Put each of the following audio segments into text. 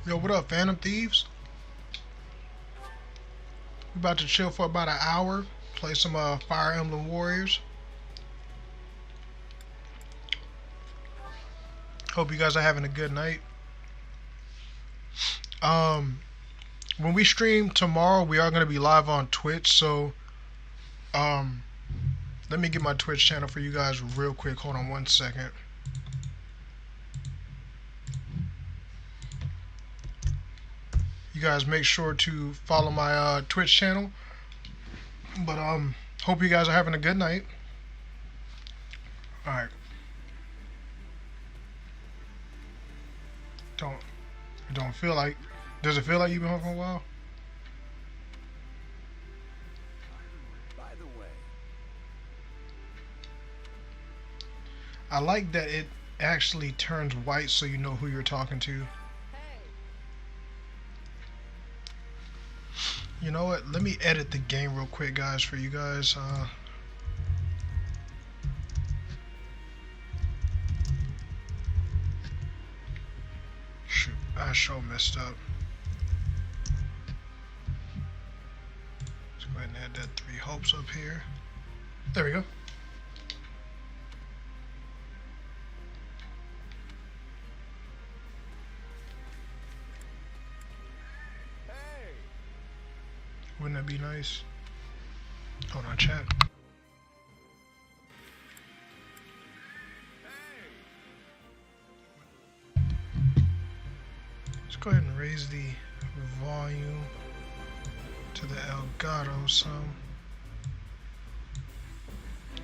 Yo, what up, Phantom Thieves? We about to chill for about an hour, play some Fire Emblem Warriors. Hope you guys are having a good night. Um, when we stream tomorrow, we are going to be live on Twitch. So, um, let me get my Twitch channel for you guys real quick. Hold on one second. You guys make sure to follow my Twitch channel. But hope you guys are having a good night. All right. Don't feel like. Does it feel like you've been home for a while? By the way, I like that it actually turns white so you know who you're talking to. You know what? Let me edit the game real quick, guys, for you guys. Shoot, I sure messed up. Let's go ahead and add that 3 hopes up here. There we go. hey, Wouldn't that be nice? Hold on, chat. Let's go ahead and raise the volume to the Elgato some.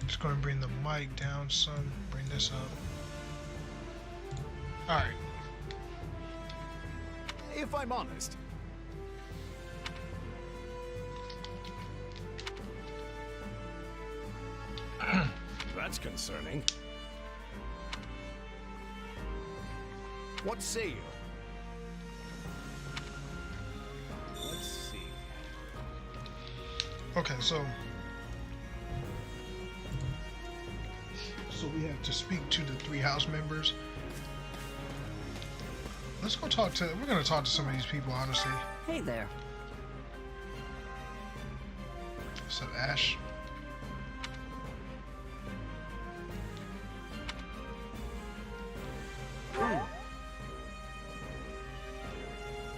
Just going to bring the mic down some. Bring this up. Alright. if I'm honest. That's concerning. What say you? Let's see. Okay, so we have to speak to the 3 house members. Let's go talk to. We're gonna talk to some of these people, honestly. Hey there. What's up, Ash?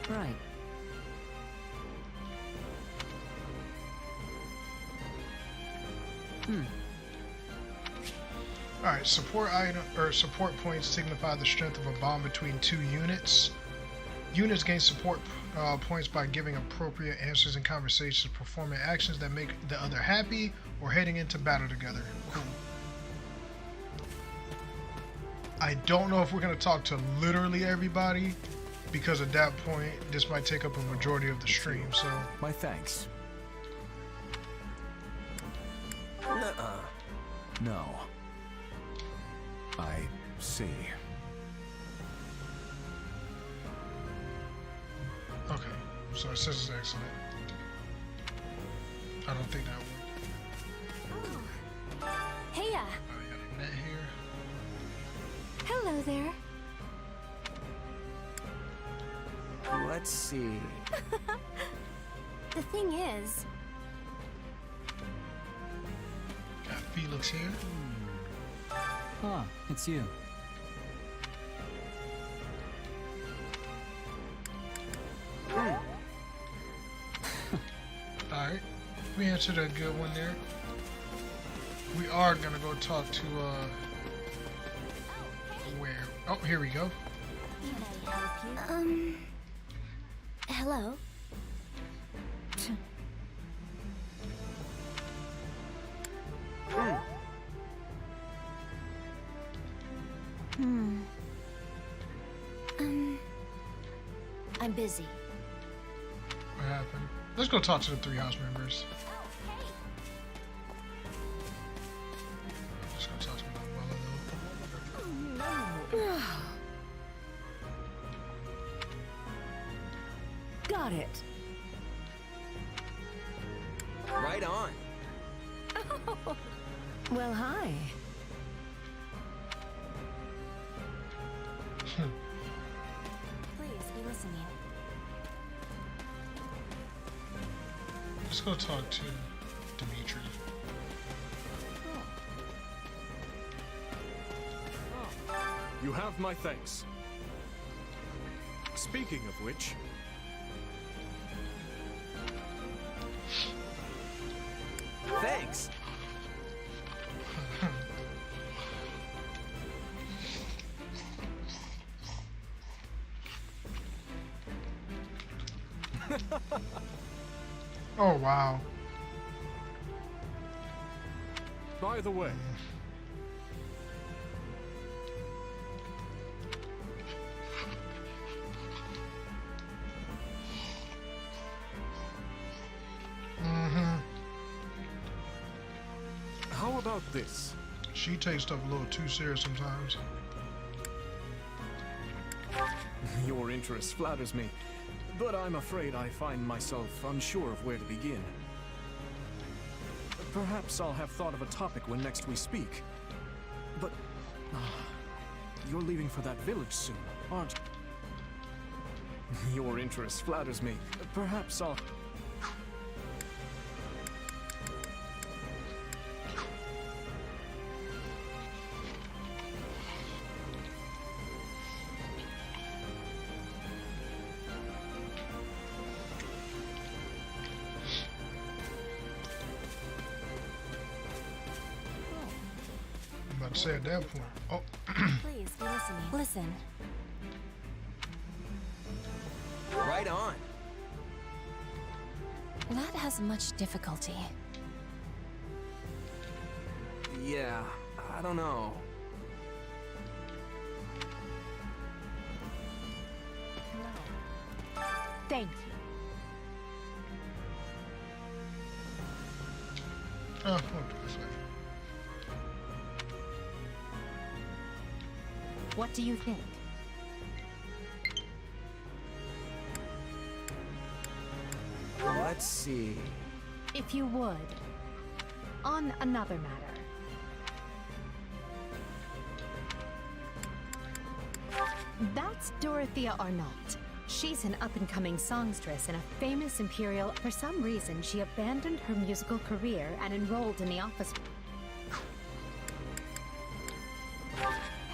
Right. Alright, support item or support points signify the strength of a bond between 2 units. Units gain support points by giving appropriate answers in conversations, performing actions that make the other happy, or heading into battle together. Cool. I don't know if we're going to talk to literally everybody, because at that point, this might take up a majority of the stream, so... My thanks. No. I see. Okay, so it says it's excellent. I don't think that would. Heya! I got a net here. Hello there. Let's see. The thing is, Got Felix here. Huh, it's you. Alright, we answered a good one there. We are gonna go talk to, where? Oh, here we go. can I help you? Hello? I'm busy. What happened? Let's go talk to the 3 house members. Let's go talk to Manuela, though. Got it. Right on. Well, hi. Please be listening. listening. Let's go talk to Dimitri. You have my thanks. Speaking of which, Thanks. Oh wow. by the way, how about this? She takes stuff a little too serious sometimes. Your interest flatters me, but I'm afraid I find myself unsure of where to begin. Perhaps I'll have thought of a topic when next we speak. But you're leaving for that village soon, aren't you? Your interest flatters me. Perhaps I'll... I'm about to say at that point. Oh, Please be listening. Listen. Right on. That has much difficulty. Yeah, I don't know. Thank you. oh, okay, sorry. What do you think? Let's see. If you would, on another matter. That's Dorothea Arnault. She's an up-and-coming songstress and a famous imperial. For some reason, she abandoned her musical career and enrolled in the office.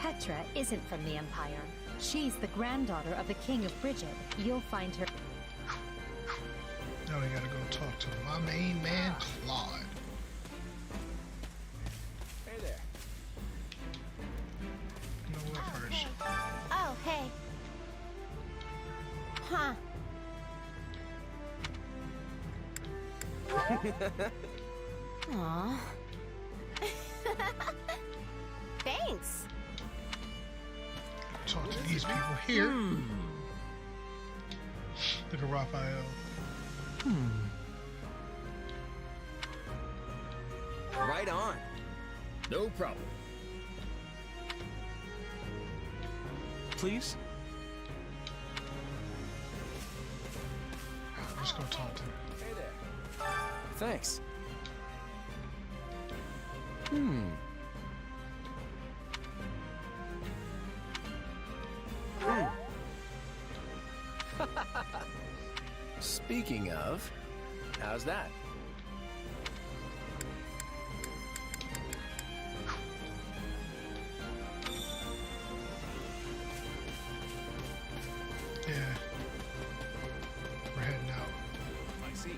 Petra isn't from the Empire. She's the granddaughter of the King of Brigid. You'll find her... Now we gotta go talk to my main man, Claude. Hey there. You know what first? Oh, hey. Huh. Aw. Thanks. Talk to these people here. Look at Raphael. Right on. No problem. Please? Let's go talk to her. Hey there. Thanks. Speaking of, how's that? Yeah. We're heading out. I see.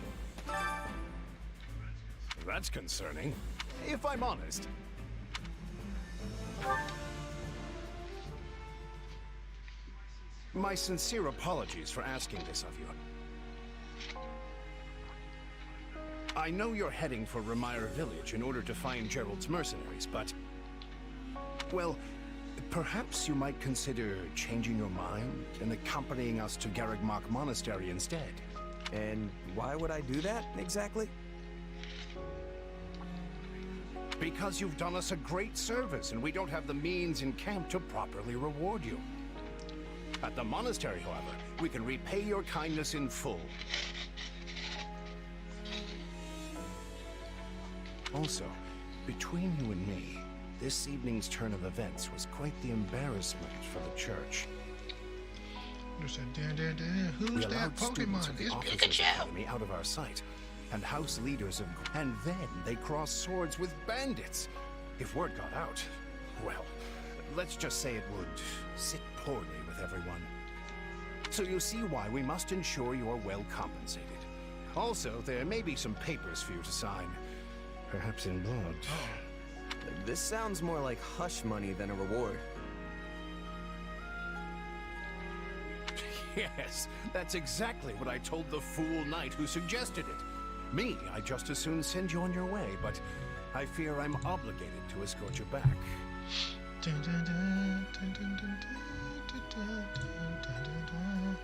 That's concerning, if I'm honest. My sincere apologies for asking this of you. I know you're heading for Remire Village in order to find Gerald's mercenaries, but... well, perhaps you might consider changing your mind and accompanying us to Garrigmach Monastery instead. And why would I do that, exactly? Because you've done us a great service, and we don't have the means in camp to properly reward you. At the monastery, however, we can repay your kindness in full. Also, between you and me, this evening's turn of events was quite the embarrassment for the church. Who's that? Who's We that allowed students Pokemon? of the It's Officers Pikachu! Academy out of our sight, and house leaders of... And then they crossed swords with bandits. If word got out, well, let's just say it would sit poorly with everyone. So you see why we must ensure you're well compensated. Also, there may be some papers for you to sign. Perhaps in blood. This sounds more like hush money than a reward. Yes, that's exactly what I told the fool knight who suggested it. Me, I'd just as soon send you on your way, but I fear I'm obligated to escort you back. Dun, dun, dun, dun, dun, dun, dun, dun, dun, dun, dun, dun.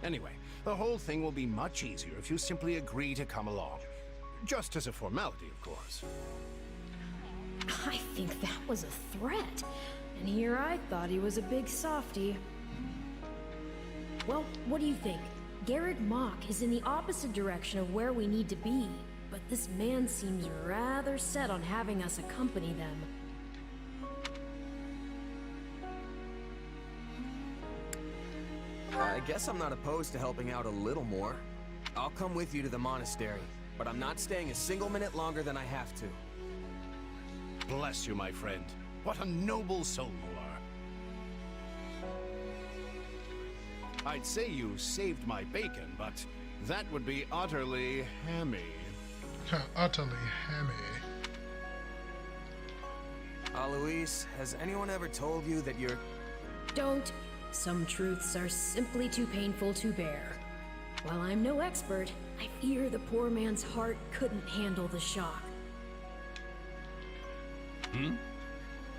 Anyway, the whole thing will be much easier if you simply agree to come along. Just as a formality, of course. I think that was a threat. And here I thought he was a big softie. Well, what do you think? Garrick Mach is in the opposite direction of where we need to be, but this man seems rather set on having us accompany them. I guess I'm not opposed to helping out a little more. I'll come with you to the monastery, but I'm not staying a single minute longer than I have to. Bless you, my friend. What a noble soul you are. I'd say you saved my bacon, but that would be utterly hammy. Utterly hammy. Alois, has anyone ever told you that you're... Don't. Some truths are simply too painful to bear. While I'm no expert, I fear the poor man's heart couldn't handle the shock.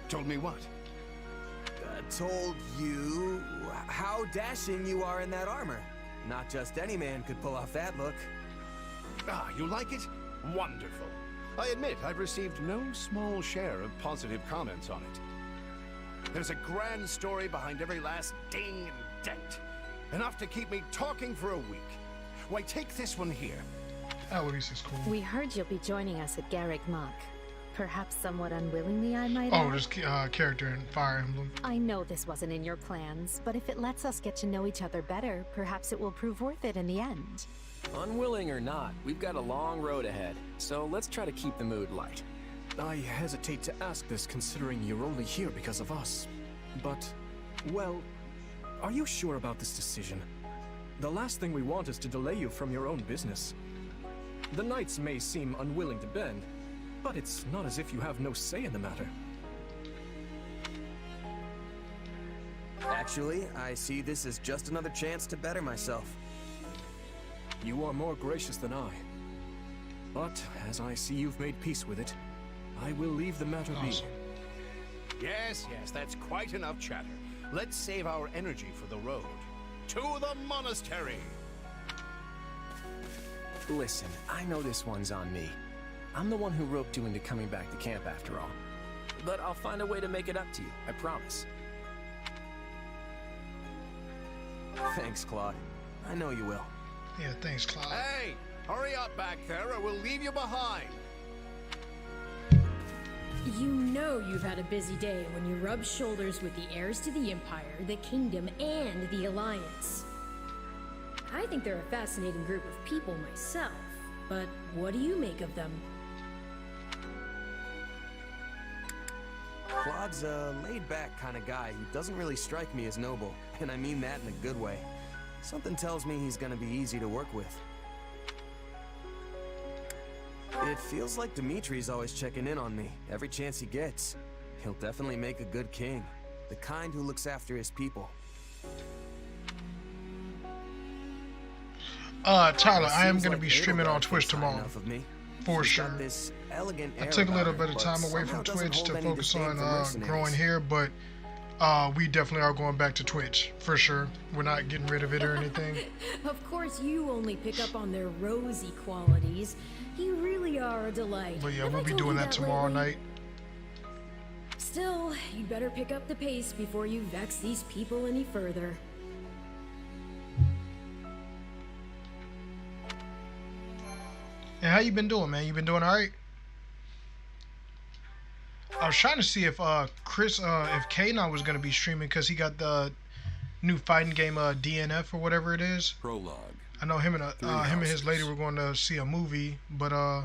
Told me what? Told you how dashing you are in that armor. Not just any man could pull off that look. Ah, you like it? Wonderful. I admit I've received no small share of positive comments on it. There's a grand story behind every last ding and dent. Enough to keep me talking for a week. Why, take this one here. Alois is cool. We heard you'll be joining us at Garrick Mach. Perhaps somewhat unwillingly, I might Oh, add. this character in Fire Emblem. I know this wasn't in your plans, but if it lets us get to know each other better, perhaps it will prove worth it in the end. Unwilling or not, we've got a long road ahead, so let's try to keep the mood light. I hesitate to ask this considering you're only here because of us. But, well, are you sure about this decision? The last thing we want is to delay you from your own business. The knights may seem unwilling to bend, but it's not as if you have no say in the matter. Actually, I see this as just another chance to better myself. You are more gracious than I. But, as I see you've made peace with it, I will leave the matter Awesome. be. Yes, that's quite enough chatter. Let's save our energy for the road. To the monastery! Listen, I know this one's on me. I'm the one who roped you into coming back to camp after all. But I'll find a way to make it up to you, I promise. Thanks, Claude. I know you will. Yeah, thanks, Cloud. Hey! Hurry up back there or we'll leave you behind! You know you've had a busy day when you rub shoulders with the heirs to the Empire, the Kingdom, and the Alliance. I think they're a fascinating group of people myself, but what do you make of them? Claude's a laid-back kind of guy who doesn't really strike me as noble, and I mean that in a good way. Something tells me he's gonna be easy to work with. It feels like Dimitri's always checking in on me, every chance he gets. He'll definitely make a good king, the kind who looks after his people. Tyler, I am Seems going to like be streaming on Edelgard Twitch thinks high tomorrow, enough of me. for She's sure. got this elegant I air took a little about bit her, of but time away somehow from doesn't Twitch hold to any focus disdain on for mercenaries. growing here, but we definitely are going back to Twitch, for sure. We're not getting rid of it or anything. Of course, you only pick up on their rosy qualities. You really are a delight. But yeah, Have we'll I be told doing you that tomorrow lately? night. Still, you'd better pick up the pace before you vex these people any further. how you been doing, man? You been doing all right? I was trying to see if if Kanon was gonna be streaming because he got the new fighting game DNF or whatever it is. Prologue. I know him and his lady were going to see a movie, but I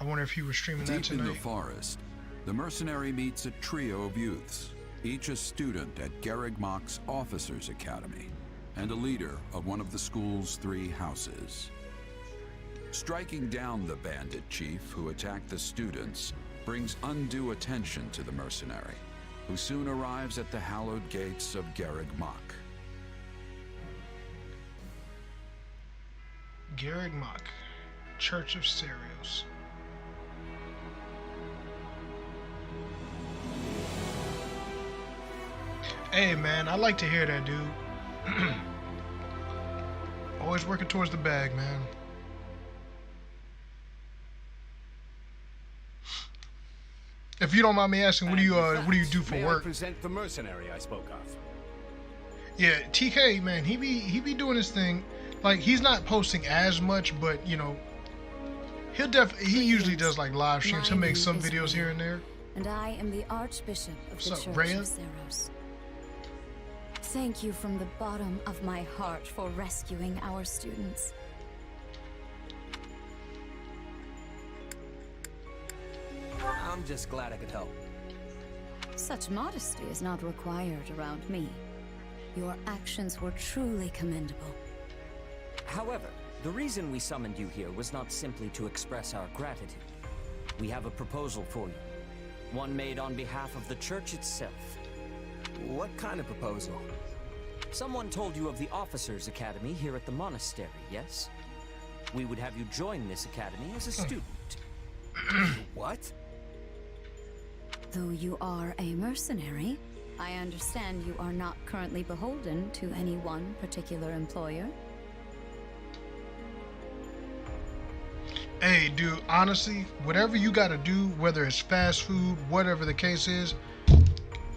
wonder if he was streaming that Deep in tonight. the forest, the mercenary meets a trio of youths, each a student at Garrigmach's Officers' Academy, and a leader of one of the school's 3 houses. Striking down the bandit chief who attacked the students brings undue attention to the mercenary, who soon arrives at the hallowed gates of Garrigmach. Garrigmach, Church of Cereals. Hey man, I like to hear that, dude. Always working towards the bag, man. If you don't mind me asking, what do you do for May work? I present the mercenary I spoke of? Yeah, TK, man, he be doing his thing. Like, he's not posting as much, but you know, he usually does like live streams. He'll make some videos here and there. And I am the Archbishop of What's the up, Church Rhea? of Ceros. Thank you from the bottom of my heart for rescuing our students. I'm just glad I could help. Such modesty is not required around me. Your actions were truly commendable. However, the reason we summoned you here was not simply to express our gratitude. We have a proposal for you. One made on behalf of the church itself. What kind of proposal? Someone told you of the Officers' Academy here at the monastery, yes? We would have you join this academy as a student. What? Though you are a mercenary, I understand you are not currently beholden to any one particular employer. Hey, dude, honestly, whatever you gotta do, whether it's fast food, whatever the case is,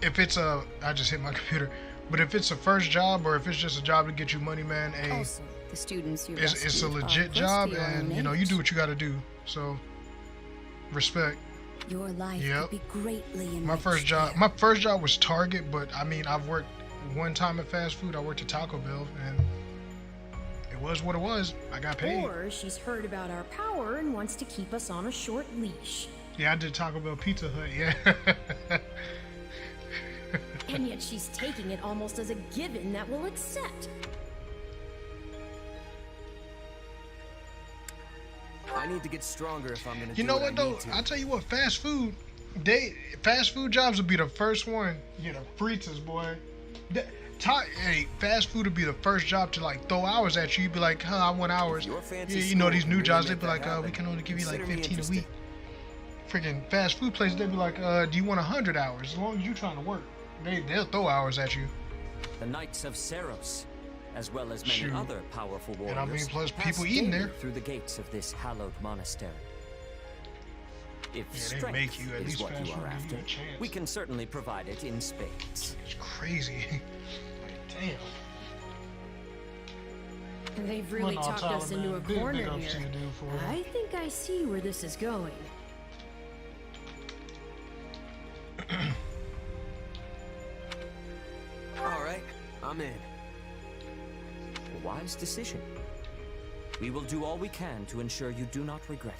if it's I just hit my computer, but if it's a first job or if it's just a job to get you money, man, hey, Also, the students you it's a rescued are legit close job, to your own and you know, you age. do what you gotta do. So, respect. Your life Yep. could be greatly enriched. My first job was Target, but I mean, I've worked one time at fast food. I worked at Taco Bell, and it was what it was. I got paid. Or she's heard about our power and wants to keep us on a short leash. Yeah, I did Taco Bell Pizza Hut. Yeah. And yet she's taking it almost as a given that we'll accept. I need to get stronger if I'm gonna You do know what what I though? need to. I tell you what, fast food jobs will be the first one. You know, fritas, boy. Hey, fast food would be the first job to like throw hours at you. You'd be like, huh, I want hours. Your fancy Yeah, you know school these can new really jobs, make they'd be that like, we happen. can only give you like Consider me 15 a interested. week. Freaking fast food places, they'd be like, do you want 100 hours? As long as you're trying to work, they'll throw hours at you. The Knights of Ceros, as well as many Shoot. other powerful warriors, And I mean, plus pass people eating daily there. through the gates of this hallowed monastery. If Yeah, they strength make you, at is least what fast you food are give you after, a chance. we can certainly provide it in spades. It's crazy. Like, damn. They've really Well, no, talked Tyler, us man, into a big corner ups to here. you, dude, for real. I think I see where this is going. All right, I'm in. A wise decision. We will do all we can to ensure you do not regret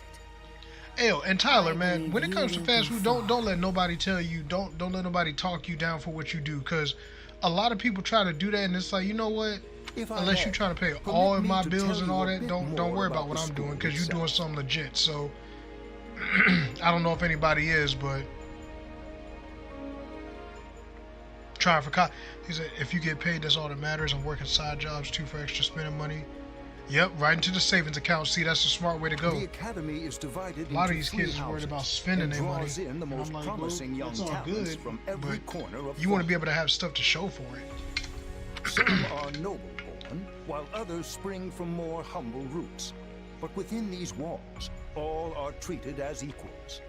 it. Ew, and Tyler, I man, believe when it you comes to will fast go food, don't let nobody tell you, don't let nobody talk you down for what you do, because a lot of people try to do that, and it's like, you know what? Unless you're trying to pay all of my bills and all that, don't worry about what I'm doing, because you're doing something legit. So I don't know if anybody is, but trying for he said, if you get paid, that's all that matters. I'm working side jobs too for extra spending money. Yep, right into the savings account. See, that's the smart way to go. The academy is divided A lot of into these 3 kids is worried houses about spending and their money. draws in the And most I'm like, well, promising young that's all talents good, from every but corner of you want to be Thorn. able to have stuff to show for it. Some are noble-born, while others spring from more humble roots. But within these walls, all are treated as equals.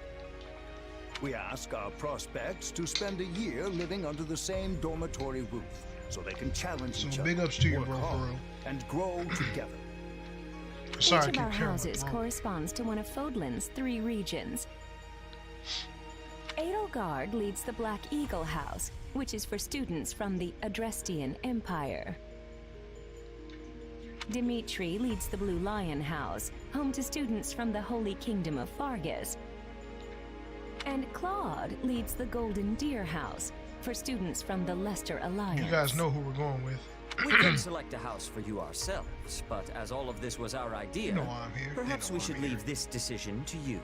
We ask our prospects to spend a year living under the same dormitory roof, so they can challenge So each big other, ups to you, work bro, for hard, real. and grow together. Sorry, I Each keep of our hearing my houses mom. corresponds to one of Fodlan's 3 regions. Edelgard leads the Black Eagle House, which is for students from the Adrestian Empire. Dimitri leads the Blue Lion House, home to students from the Holy Kingdom of Fargus. And Claude leads the Golden Deer House, for students from the Leicester Alliance. You guys know who we're going with. We could select a house for you ourselves, but as all of this was our idea, You know why I'm here. They perhaps know we why should I'm leave here. this decision to you.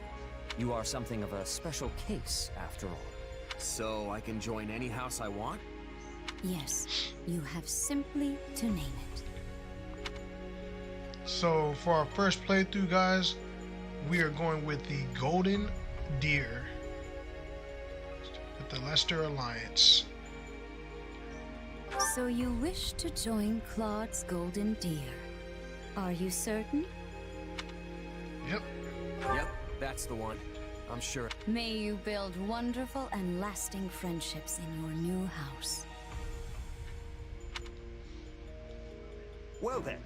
You are something of a special case, after all. So I can join any house I want? Yes, you have simply to name it. So for our first playthrough, guys, we are going with the Golden Deer with the Leicester Alliance. So you wish to join Claude's Golden Deer. Are you certain? Yep. Yep, that's the one. I'm sure. May you build wonderful and lasting friendships in your new house. Well then,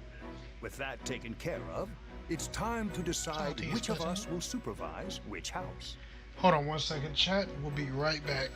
with that taken care of, it's time to decide Salty, which of isn't us it? will supervise which house. Hold on one second, chat. We'll be right back.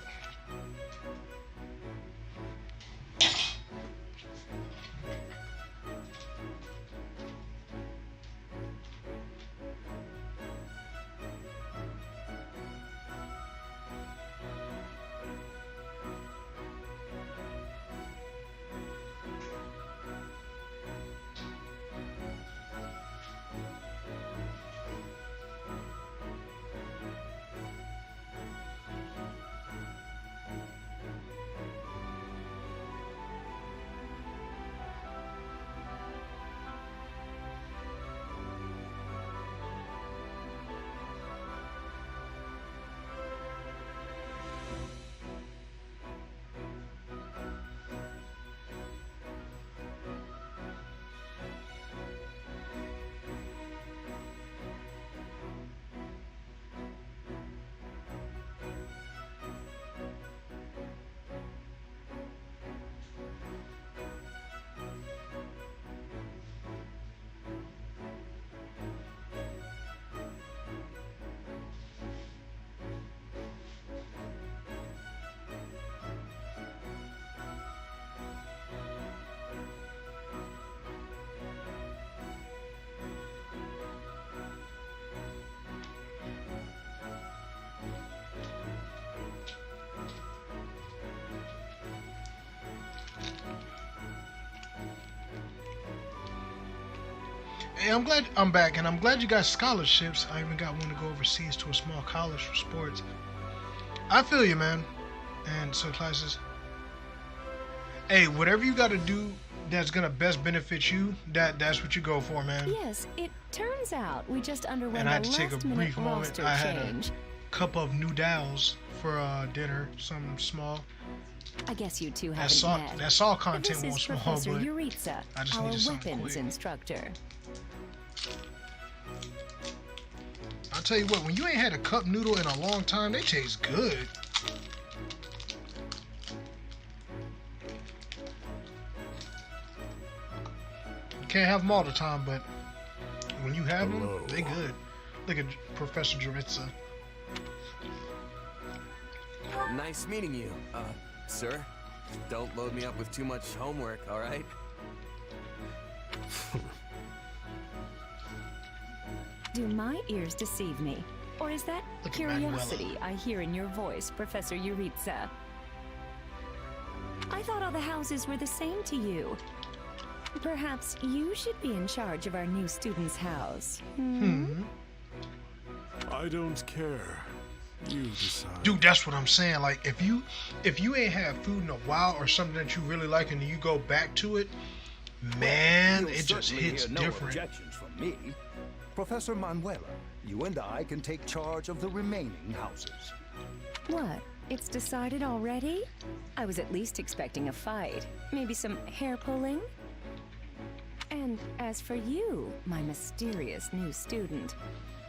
Hey, I'm glad I'm back, and I'm glad you got scholarships. I even got one to go overseas to a small college for sports. I feel you, man. And so classes. Hey, whatever you got to do that's gonna best benefit you, that's what you go for, man. Yes, it turns out we just underwent And I had a to take a last-minute brief moment. roster I had change. a cup of noodles for dinner, something small. I guess you two That's haven't all. met. That's all content This is was small, Professor but Yuritsa, I just our needed something weapons quick. instructor. I'll tell you what, when you ain't had a cup noodle in a long time, they taste good. You can't have them all the time, but when you have them, they good. Look at Professor Jaritza. Nice meeting you, sir. Don't load me up with too much homework, all right? Do my ears deceive me? Or is that Look at curiosity I hear in your voice, Professor Yuritsa? I thought all the houses were the same to you. Perhaps you should be in charge of our new student's house. I don't care. You decide. Dude, that's what I'm saying. Like, if you ain't had food in a while or something that you really like and you go back to it, man, You'll it just certainly hits hear no different. objections from me. Professor Manuela, you and I can take charge of the remaining houses. What? It's decided already? I was at least expecting a fight. Maybe some hair pulling? And as for you, my mysterious new student,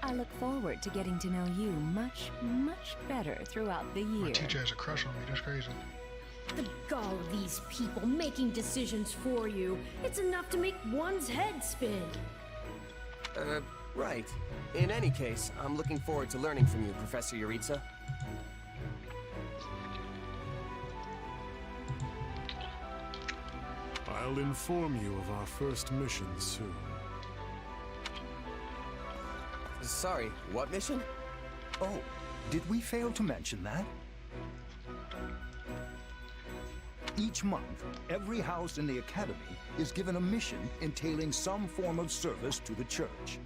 I look forward to getting to know you much, much better throughout the year. My teacher has a crush on me. That's crazy. The gall of these people making decisions for you. It's enough to make one's head spin. Right. In any case, I'm looking forward to learning from you, Professor Yuritsa. I'll inform you of our first mission soon. Sorry, what mission? Oh, did we fail to mention that? Each month, every house in the Academy is given a mission entailing some form of service to the church.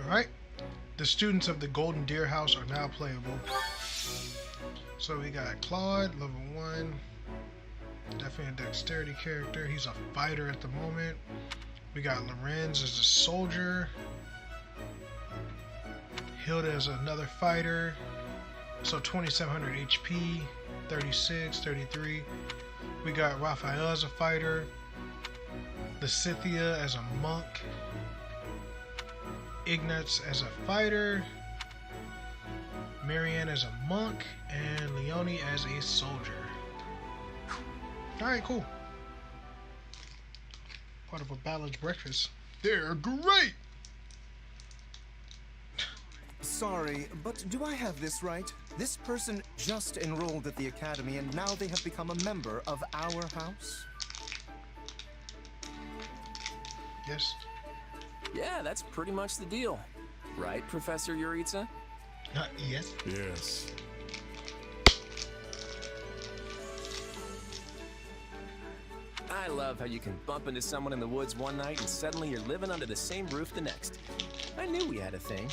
Alright. The students of the Golden Deer House are now playable. So we got Claude, level 1. Definitely a dexterity character. He's a fighter at the moment. We got Lorenz as a soldier. Hilda as another fighter. So 2700 HP, 36, 33. We got Raphael as a fighter. The Scythia as a monk. Ignatz as a fighter. Marianne as a monk. And Leonie as a soldier. Alright, cool. Part of a balanced breakfast. They're great! Sorry, but do I have this right? This person just enrolled at the Academy and now they have become a member of our house? Yes. Yeah, that's pretty much the deal. Right, Professor Yuritsa? Yes. Yes. I love how you can bump into someone in the woods one night and suddenly you're living under the same roof the next. I knew we had a thing.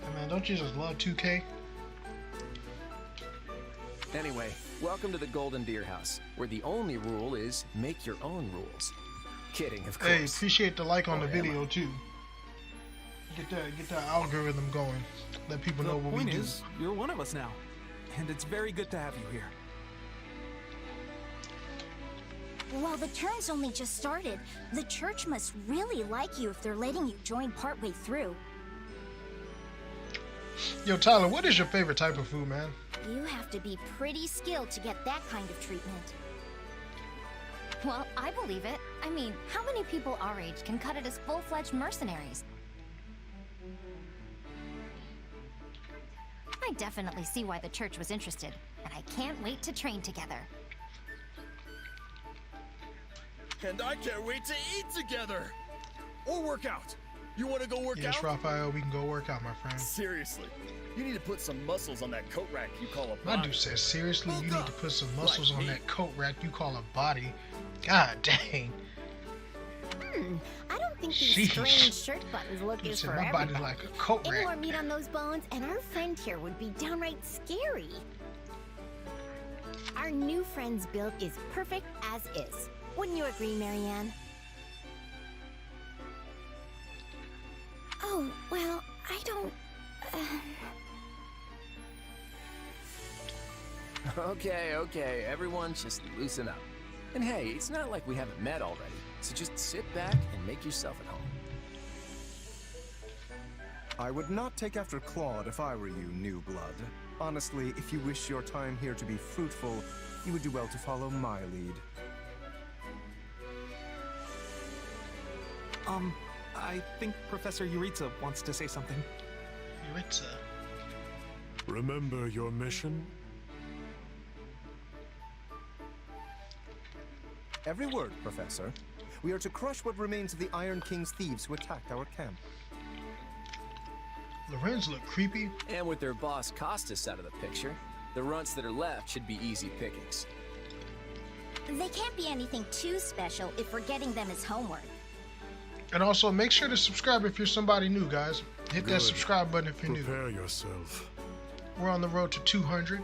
Hey man, don't you just love 2K? Anyway, welcome to the Golden Deer House, where the only rule is make your own rules. Kidding, of course. Hey, appreciate the like on the video too. Get that algorithm going. Let people know what we do. The point is, you're one of us now. And it's very good to have you here. Well, the turn's only just started. The church must really like you if they're letting you join partway through. Yo, Tyler, what is your favorite type of food, man? You have to be pretty skilled to get that kind of treatment. Well, I believe it. I mean, how many people our age can cut it as full-fledged mercenaries? I definitely see why the church was interested, and I can't wait to train together. And I can't wait to eat together! Or work out. You want to go work out? Yes, Raphael, we can go work out, my friend. Seriously, you need to put some muscles on that coat rack you call a My body. dude says, seriously, you need to put some muscles on that coat rack you call a body. God dang. I don't think these Sheesh. strange shirt buttons look You is said for my everybody. body's like a coat Any rack. more meat on those bones, and our friend here would be downright scary. Our new friend's build is perfect as is. Wouldn't you agree, Marianne? Oh, well, I don't... Okay, everyone just loosen up. And hey, it's not like we haven't met already, so just sit back and make yourself at home. I would not take after Claude if I were you, new blood. Honestly, if you wish your time here to be fruitful, you would do well to follow my lead. I think Professor Yuritsa wants to say something. Yuritsa. Remember your mission? Every word, Professor. We are to crush what remains of the Iron King's thieves who attacked our camp. Lorenz look creepy. And with their boss Costas out of the picture, the runts that are left should be easy pickings. They can't be anything too special if we're getting them as homework. And also, make sure to subscribe if you're somebody new, guys. Hit that Good. subscribe button if you're new. Prepare yourself. We're on the road to 200.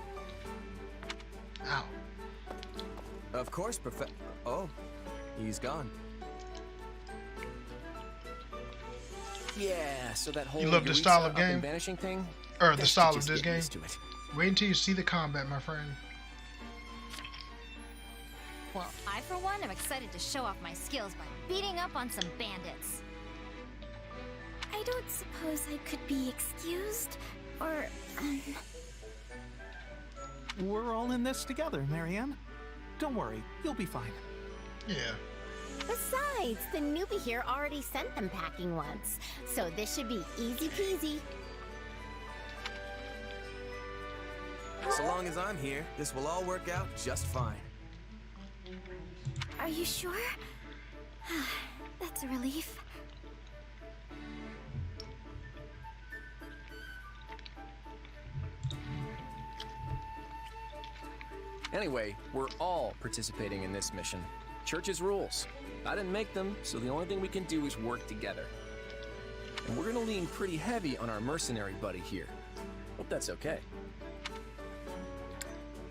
Ow. Of course, Oh, he's gone. Yeah, so that whole You love the Yuritsa style of up and game? vanishing thing? Or the Guess style you of just this get game? used to it. Wait until you see the combat, my friend. Well, I, for one, am excited to show off my skills by beating up on some bandits. I don't suppose I could be excused, or, We're all in this together, Marianne. Don't worry, you'll be fine. Yeah. Besides, the newbie here already sent them packing once, so this should be easy peasy. So long as I'm here, this will all work out just fine. Are you sure? That's a relief. Anyway, we're all participating in this mission. Church's rules. I didn't make them, so the only thing we can do is work together. And we're gonna lean pretty heavy on our mercenary buddy here. Hope that's okay.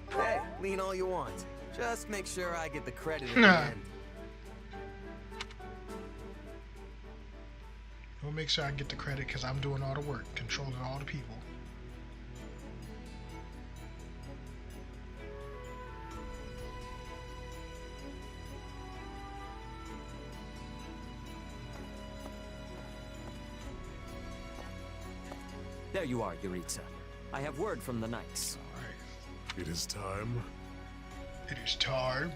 Hey, lean all you want. Just make sure I get the credit at the end. We'll make sure I get the credit because I'm doing all the work, controlling all the people. There you are, Yuritsa. I have word from the knights. It is time. It is time.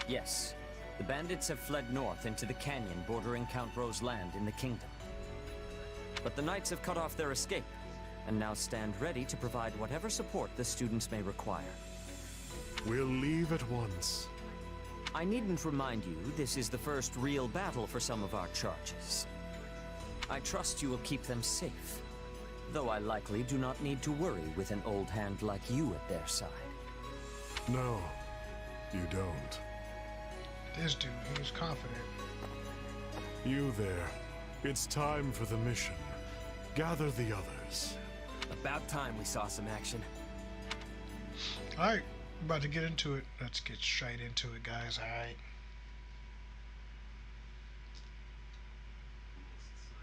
Yes. The bandits have fled north into the canyon bordering Count Ro's land in the kingdom. But the knights have cut off their escape, and now stand ready to provide whatever support the students may require. We'll leave at once. I needn't remind you, this is the first real battle for some of our charges. I trust you will keep them safe, though I likely do not need to worry with an old hand like you at their side. No, you don't. This dude, he was confident. You there. It's time for the mission. Gather the others. About time we saw some action. Alright, about to get into it. Let's get straight into it, guys. Alright.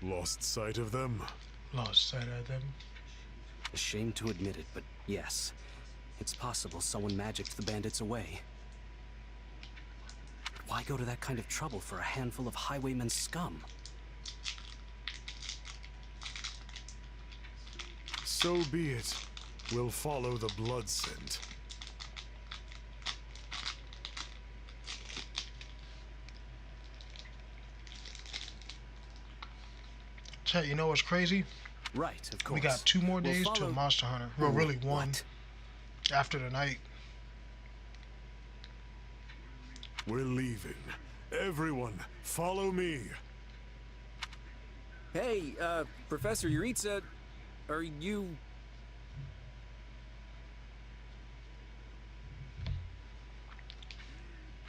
Lost sight of them? Lost sight of them. A shame to admit it, but yes. It's possible someone magicked the bandits away. Why go to that kind of trouble for a handful of highwaymen scum? So be it. We'll follow the blood scent. Chat, you know what's crazy? Right, of course. We got 2 more days till Monster Hunter. Well, really 1. After the night. We're leaving. Everyone, follow me. Hey, Professor Yuritsa, are you...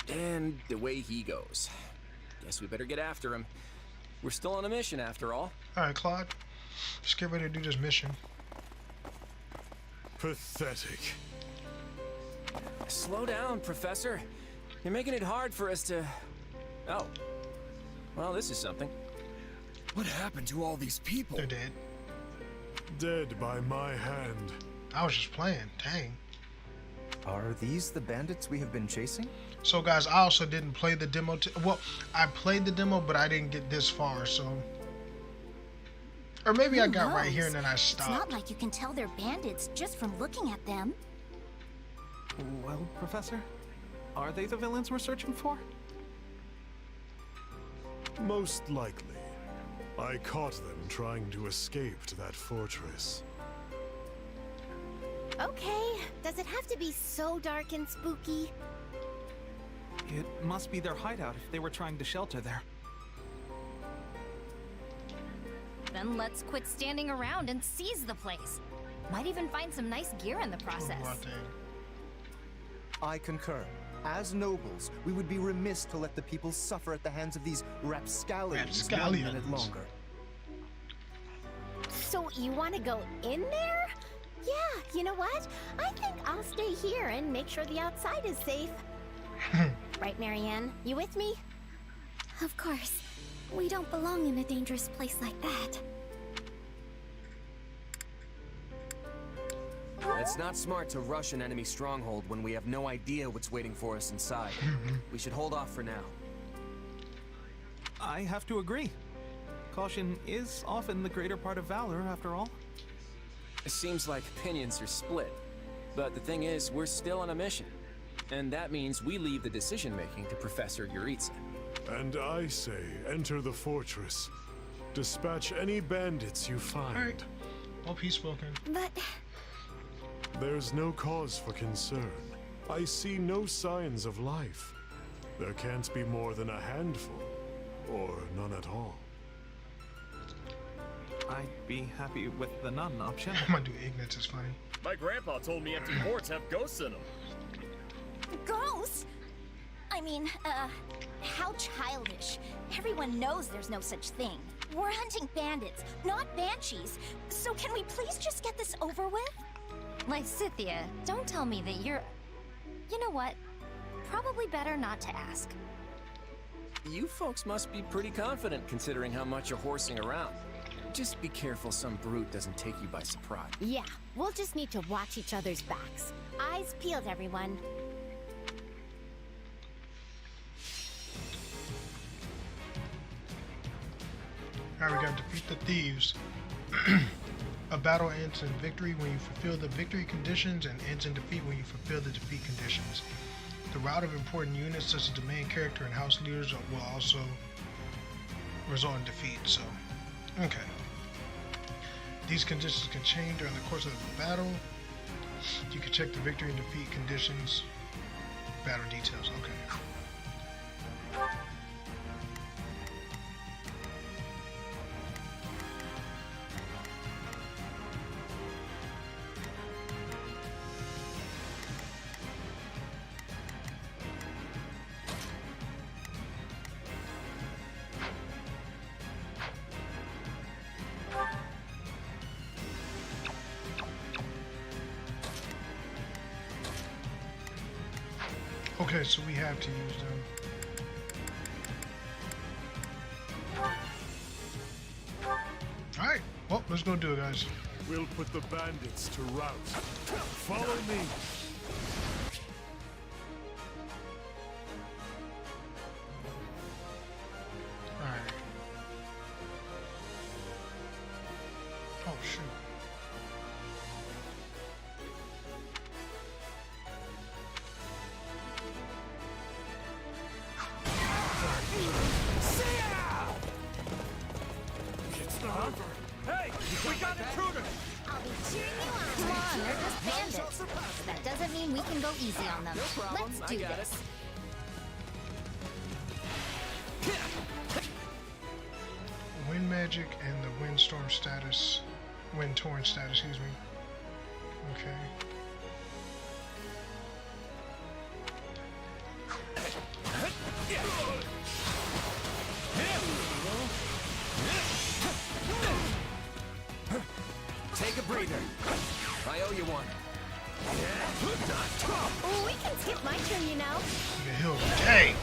And away he goes. Guess we better get after him. We're still on a mission after all. Alright, Claude. Let's get ready to do this mission. Pathetic. Slow down, Professor. You're making it hard for us to... Oh. Well, this is something. What happened to all these people? They're dead. Dead by my hand. I was just playing. Dang. Are these the bandits we have been chasing? So, guys, I also didn't play the demo. Well, I played the demo, but I didn't get this far, so... Or maybe I got right here and then I stopped. It's not like you can tell they're bandits just from looking at them. Well, Professor, are they the villains we're searching for? Most likely. I caught them trying to escape to that fortress. Okay, does it have to be so dark and spooky? It must be their hideout if they were trying to shelter there. Then let's quit standing around and seize the place. Might even find some nice gear in the process. I concur. As nobles, we would be remiss to let the people suffer at the hands of these rapscallions 1 minute longer. So you want to go in there? Yeah, you know what? I think I'll stay here and make sure the outside is safe. Right, Marianne? You with me? Of course. We don't belong in a dangerous place like that. It's not smart to rush an enemy stronghold when we have no idea what's waiting for us inside. We should hold off for now. I have to agree. Caution is often the greater part of valor, after all. It seems like opinions are split. But the thing is, we're still on a mission. And that means we leave the decision-making to Professor Yuritsa. And I say, enter the fortress. Dispatch any bandits you find. Alright. Well, peace spoken. But... There's no cause for concern. I see no signs of life. There can't be more than a handful. Or none at all. I'd be happy with the none option. I'm gonna do ignorance, it's funny. My grandpa told me empty ports have ghosts in them. Ghosts? I mean, how childish. Everyone knows there's no such thing. We're hunting bandits, not banshees. So can we please just get this over with? Lysithia, don't tell me that you're... You know what? Probably better not to ask. You folks must be pretty confident considering how much you're horsing around. Just be careful some brute doesn't take you by surprise. Yeah, we'll just need to watch each other's backs. Eyes peeled, everyone. Alright, we gotta defeat the thieves. A battle ends in victory when you fulfill the victory conditions and ends in defeat when you fulfill the defeat conditions. The route of important units such as the main character and house leaders will also result in defeat, so... Okay. These conditions can change during the course of the battle. You can check the victory and defeat conditions. Battle details, okay. Okay, so we have to use them. Alright, well, let's go do it, guys. We'll put the bandits to rout. Follow me. Alright. Oh, shoot. Hey, we got intruders! I'll be cheering you on. Come on, they're just bandits. But that doesn't mean we can go easy on them. No problem, Let's do I got this. Wind magic and the windstorm status. Wind torrent status, excuse me. Okay. Take a breather. I owe you one. Oh, we can skip my turn, you know. Get healed. Dang!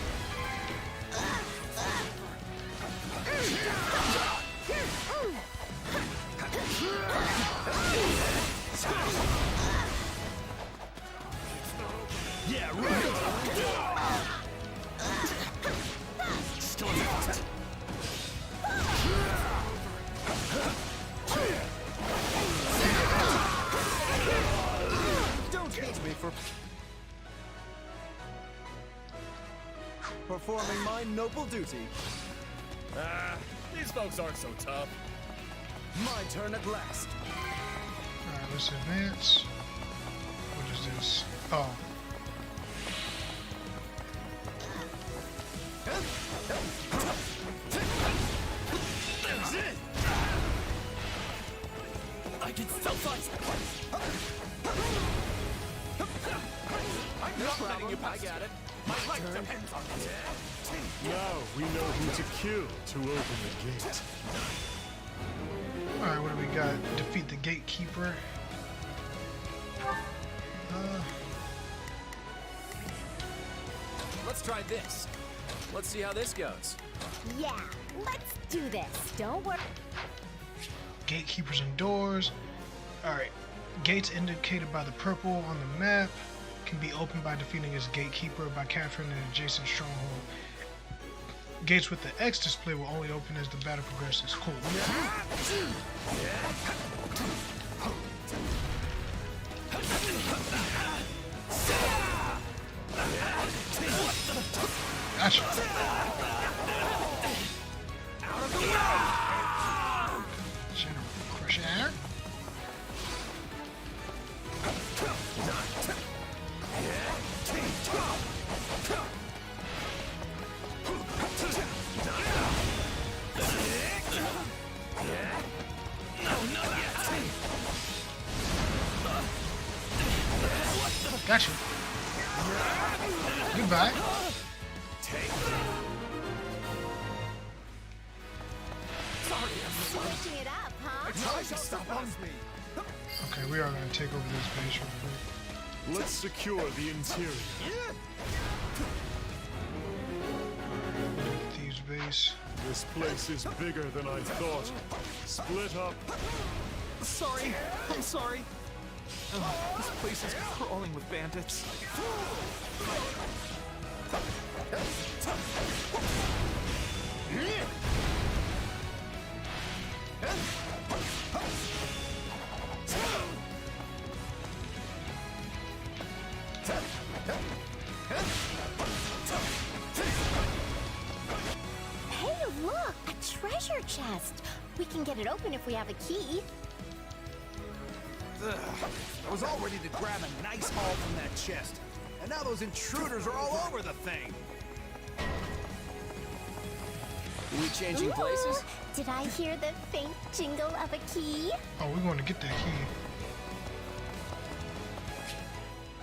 Yeah, right. Don't hate me for performing my noble duty. These folks aren't so tough. My turn at last. Alright, let's advance. What is this? Oh. That's it! I can still fight! I'm not letting you pass. I got it. My life depends on it. Now we know who to kill to open the gate. Alright, what do we got? Defeat the gatekeeper. Let's try this. Let's see how this goes. Yeah, let's do this. Don't worry. Gatekeepers and doors. Alright. Gates indicated by the purple on the map can be opened by defeating its gatekeeper by capturing an adjacent stronghold. Gates with the X display will only open as the battle progresses. Cool. Gotcha. General Crusher. Gotcha. Goodbye. Switching it up, huh? Okay, we are going to take over this base real quick. Let's secure the interior. Thieves base. This place is bigger than I thought. Split up. Sorry, I'm sorry. This place is crawling with bandits. Hey, look! A treasure chest! We can get it open if we have a key. Ugh, I was all ready to grab a nice haul from that chest. And now those intruders are all over the thing. We changing Ooh, places? Did I hear the faint jingle of a key? Oh, we're going to get that key.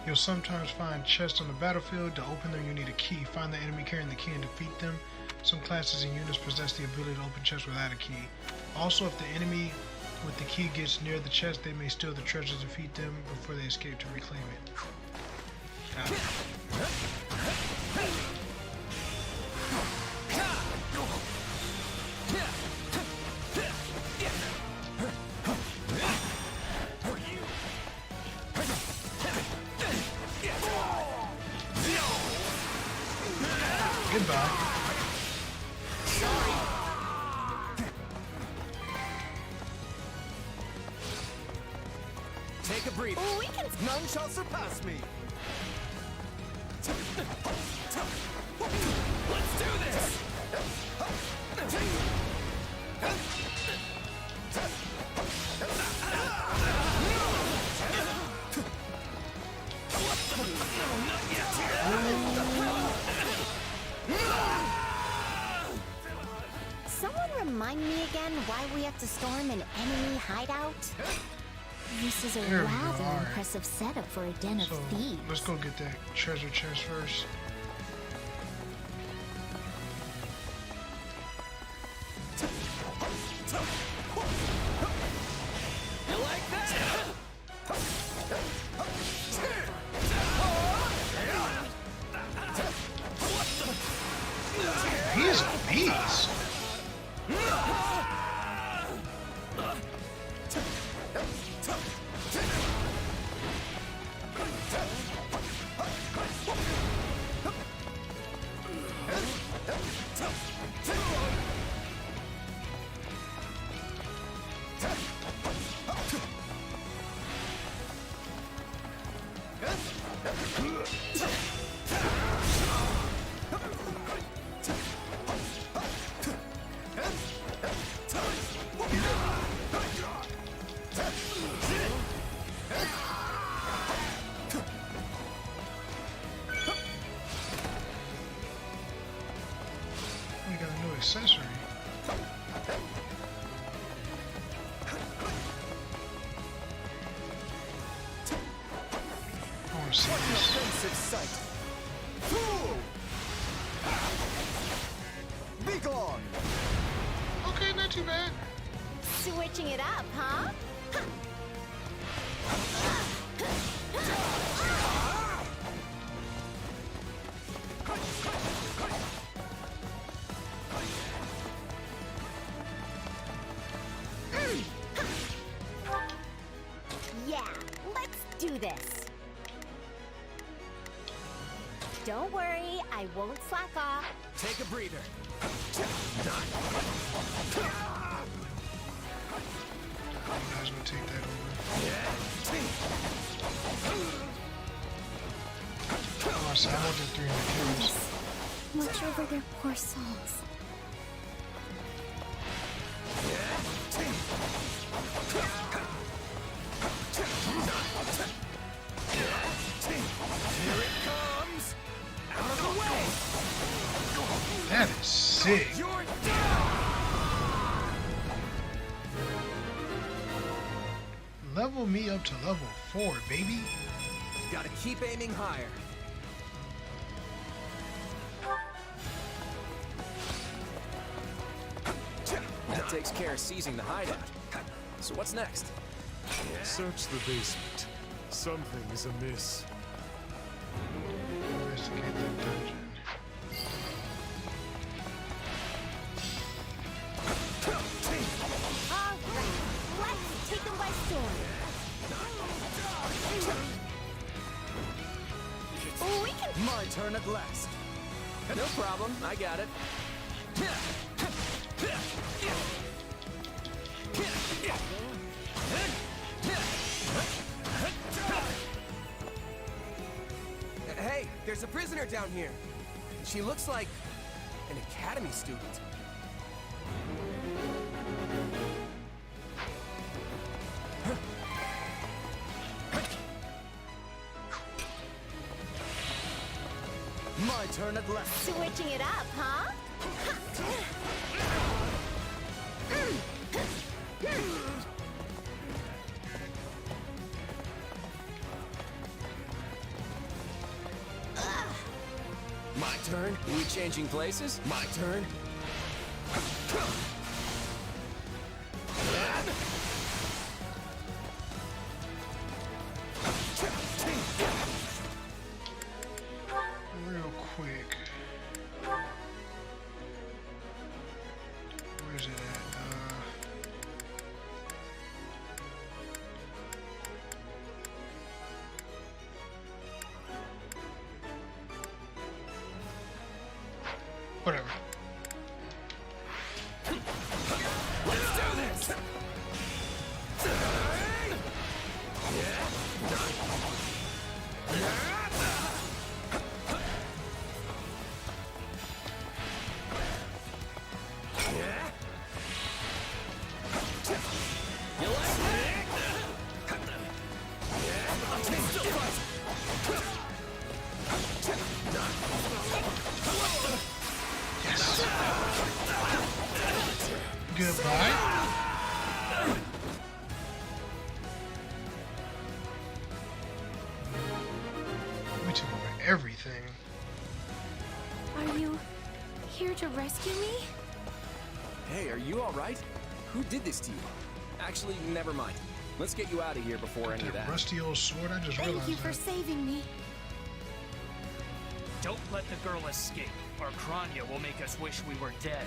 You'll sometimes find chests on the battlefield. To open them, you need a key. Find the enemy carrying the key and defeat them. Some classes and units possess the ability to open chests without a key. Also, if the enemy with the key gets near the chest, they may steal the treasure to defeat them before they escape to reclaim it. Got it. Goodbye. Take a breather. We can... None shall surpass me. Let's do this. Someone remind me again why we have to storm an enemy hideout? This is a There we go, rather alright. impressive setup for a den So, of thieves. let's go get that treasure chest first. You like that? He's a beast. We got a new accessory. I want to see this. Offensive sight. Fool! Be gone! Okay, not too bad. Switching it up, huh? Yeah, let's do this. Don't worry, I won't slack off. Take a breather. You guys will take that over. Oh, so I want the 300 kills. Watch over their poor souls. Here it comes! Out of the way! That is sick. You're Level me up to level 4, baby. Gotta keep aiming higher. That takes care of seizing the hideout. So what's next? Search the basement. Something is amiss. Investigate the dungeon. Alright, let's take them by storm. We can. My turn at last. No problem, I got it. Hey, there's a prisoner down here. She looks like an academy student. My turn at last. Switching it up, huh? My turn. We changing places? My turn. Real quick. Where's it at? Whatever. Let's do this! You like it? I'll still fight! Goodbye. We took over everything. Are you here to rescue me? Hey, are you all right? Who did this to you? Actually, never mind. Let's get you out of here before any of that. Rusty old sword, I just Thank realized you for that. saving me. Don't let the girl escape, or Kranya will make us wish we were dead.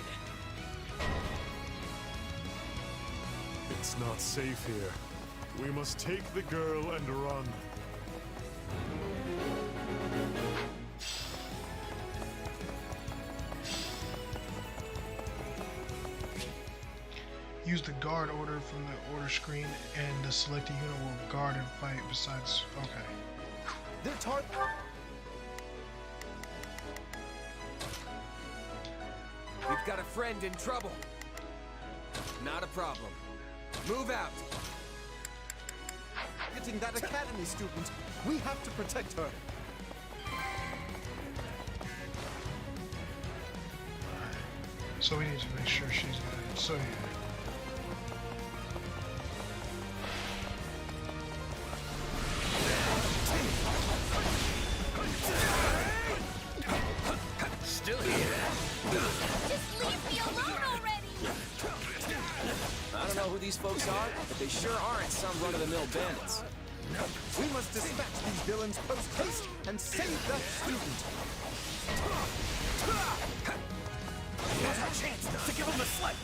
It's not safe here. We must take the girl and run. Use the guard order from the order screen, and the selected unit will guard and fight besides. Okay. They're We've got a friend in trouble. Not a problem. Move out. Getting that academy student. We have to protect her. So we need to make sure she's good. So yeah. Still here? Just leave me alone already! I don't know who these folks are, but they sure aren't some run-of-the-mill bandits. We must dispatch these villains post-haste and save that student. Here's our chance to give them the slip!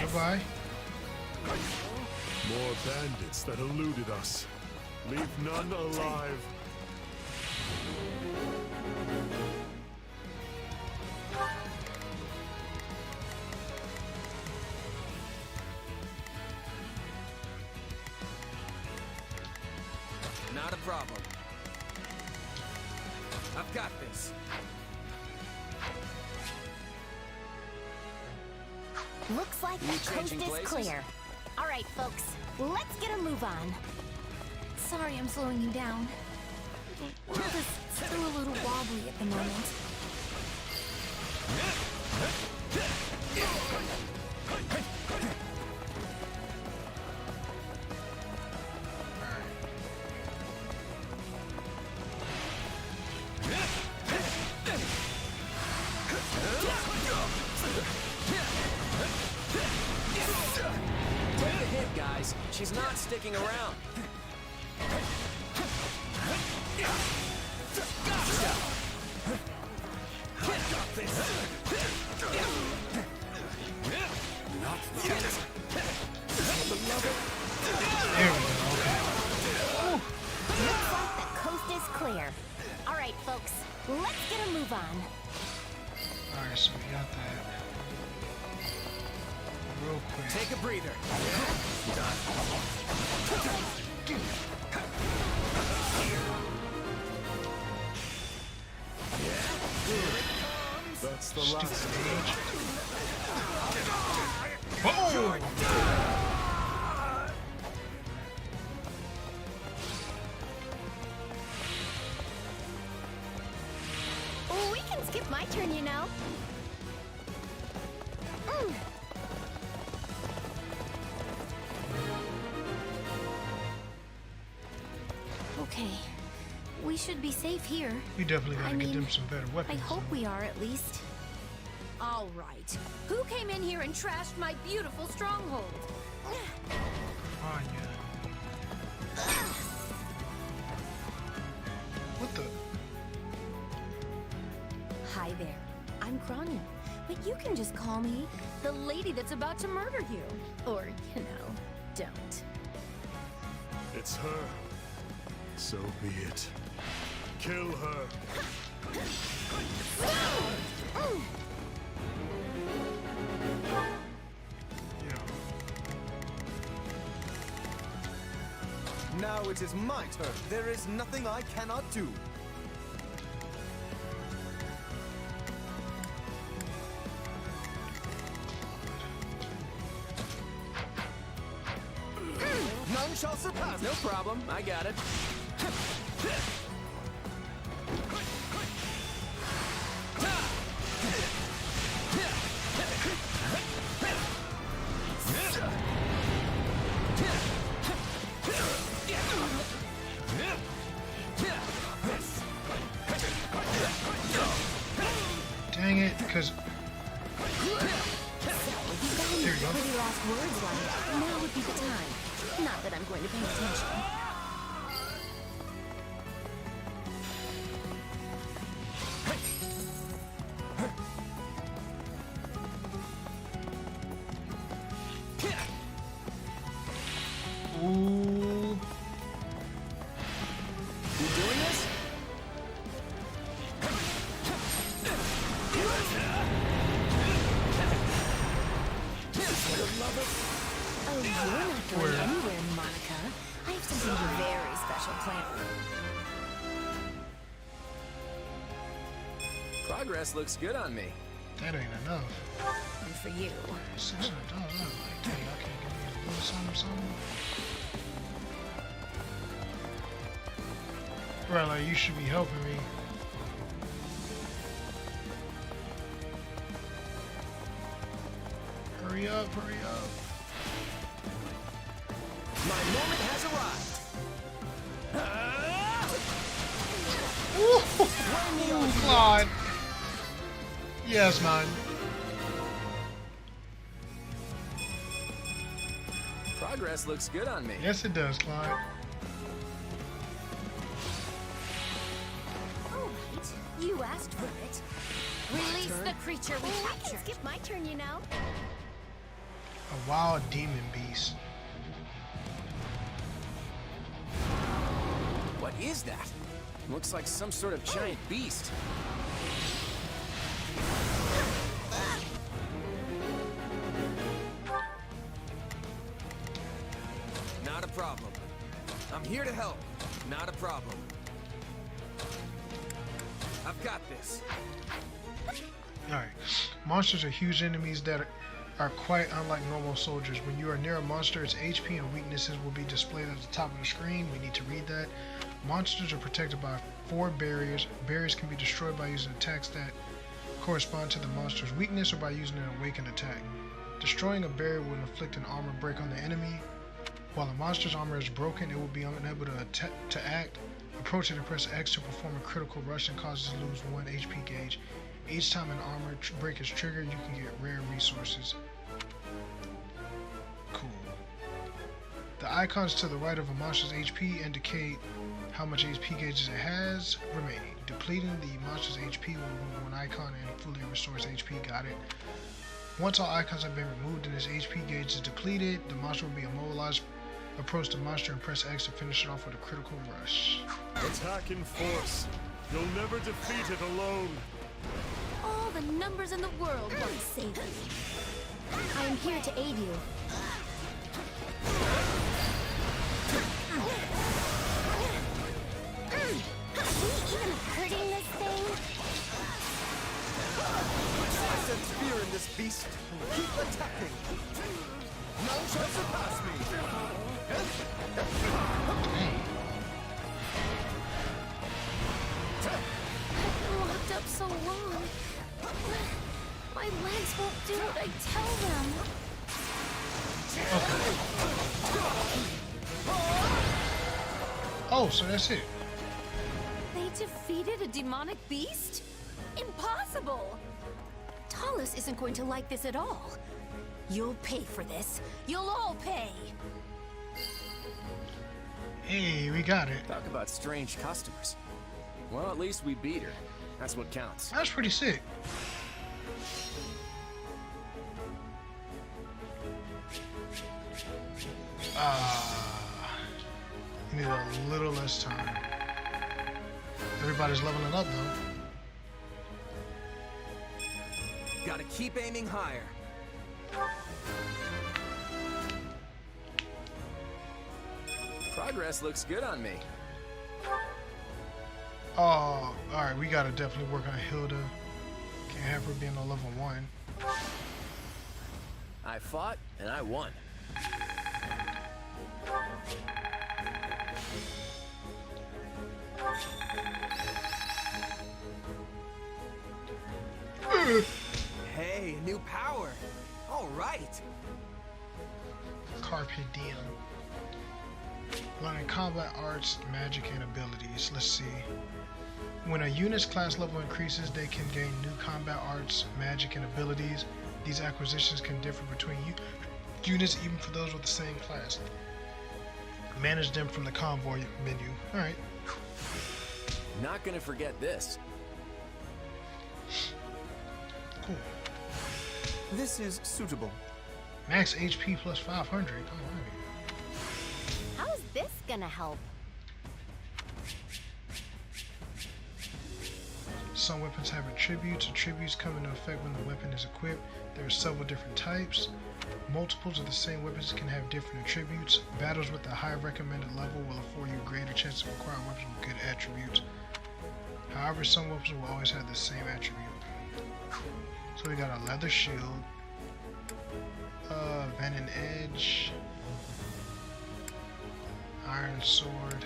Goodbye. More bandits that eluded us. Leave none alive. Not a problem. I've got this. Looks like You the coast changing is places? clear. All right, folks, let's get a move on. Sorry I'm slowing you down. The world is still a little wobbly at the moment. Take the hit, guys. She's not sticking around. Gotcha! Got this. Not yet. There we go. Okay. Looks like the coast is clear. All right, folks, let's get a move on. Alright, so we got that. Real quick. Take a breather. That's the last stage. Boom! We can skip my turn, you know. Okay. We should be safe here. We definitely gotta I get mean, them some better I weapons. hope we are at least. All right. Who came in here and trashed my beautiful stronghold? Anya. What the? Hi there. I'm Cranya, but you can just call me the lady that's about to murder you. Or, you know, don't. It's her. So be it. Kill her. Now it is my turn. There is nothing I cannot do. None shall surpass. No problem. I got it. Dang it, because... There you go. Pretty last words lined up. Now would be the time. Not that I'm going to pay attention. Ooh. You doing this? Oh, you're not going anywhere, Monica. I have something very special planned. Progress looks good on me. That ain't enough. And for you. $600. Like, dang, I can't give me a little something. Right, like, you should be helping me. Hurry up, hurry up. My moment has arrived. Ooh, Claude. Yes, man. Progress looks good on me. Yes, it does, Claude. All right. You asked for it. Release the creature we I captured. can skip my turn, you know. A wild demon beast. What is that? Looks like some sort of giant beast. Not a problem. I'm here to help. Not a problem. got this. Alright. Monsters are huge enemies that are quite unlike normal soldiers. When you are near a monster, its HP and weaknesses will be displayed at the top of the screen. We need to read that. Monsters are protected by 4 barriers. Barriers can be destroyed by using attacks that correspond to the monster's weakness or by using an awakened attack. Destroying a barrier will inflict an armor break on the enemy. While the monster's armor is broken, it will be unable to act. Approach it and press X to perform a critical rush and causes to lose 1 HP gauge. Each time an armor break is triggered, you can get rare resources. Cool. The icons to the right of a monster's HP indicate how much HP gauges it has remaining. Depleting the monster's HP will remove 1 icon and fully restores HP. Got it. Once all icons have been removed and its HP gauge is depleted, the monster will be immobilized. Approach the monster and press X to finish it off with a critical rush. Attack in force. You'll never defeat it alone. All the numbers in the world won't save you. I am here to aid you. Are we even hurting this thing? I sense fear in this beast. Keep attacking. None shall surpass me. I've been locked up so long. My legs won't do what I tell them. Oh, so that's it. They defeated a demonic beast? Impossible! Talus isn't going to like this at all. You'll pay for this. You'll all pay. Hey, we got it. Talk about strange customers. Well, at least we beat her. That's what counts. That's pretty sick. You need a little less time. Everybody's leveling up though. Gotta keep aiming higher. Progress looks good on me. Oh, alright, we gotta definitely work on Hilda. Can't have her being on level 1. I fought and I won. Hey, new power. All right. Carpe diem. Learning combat arts, magic, and abilities. Let's see. When a unit's class level increases, they can gain new combat arts, magic, and abilities. These acquisitions can differ between units, even for those with the same class. Manage them from the convoy menu. Alright. Not gonna forget this. Cool. This is suitable. Max HP plus 500. Alright. How's this gonna help? Some weapons have attributes. Attributes come into effect when the weapon is equipped. There are several different types. Multiples of the same weapons can have different attributes. Battles with a high recommended level will afford you a greater chance of acquiring weapons with good attributes. However, some weapons will always have the same attribute. So we got a leather shield, venom edge, iron sword,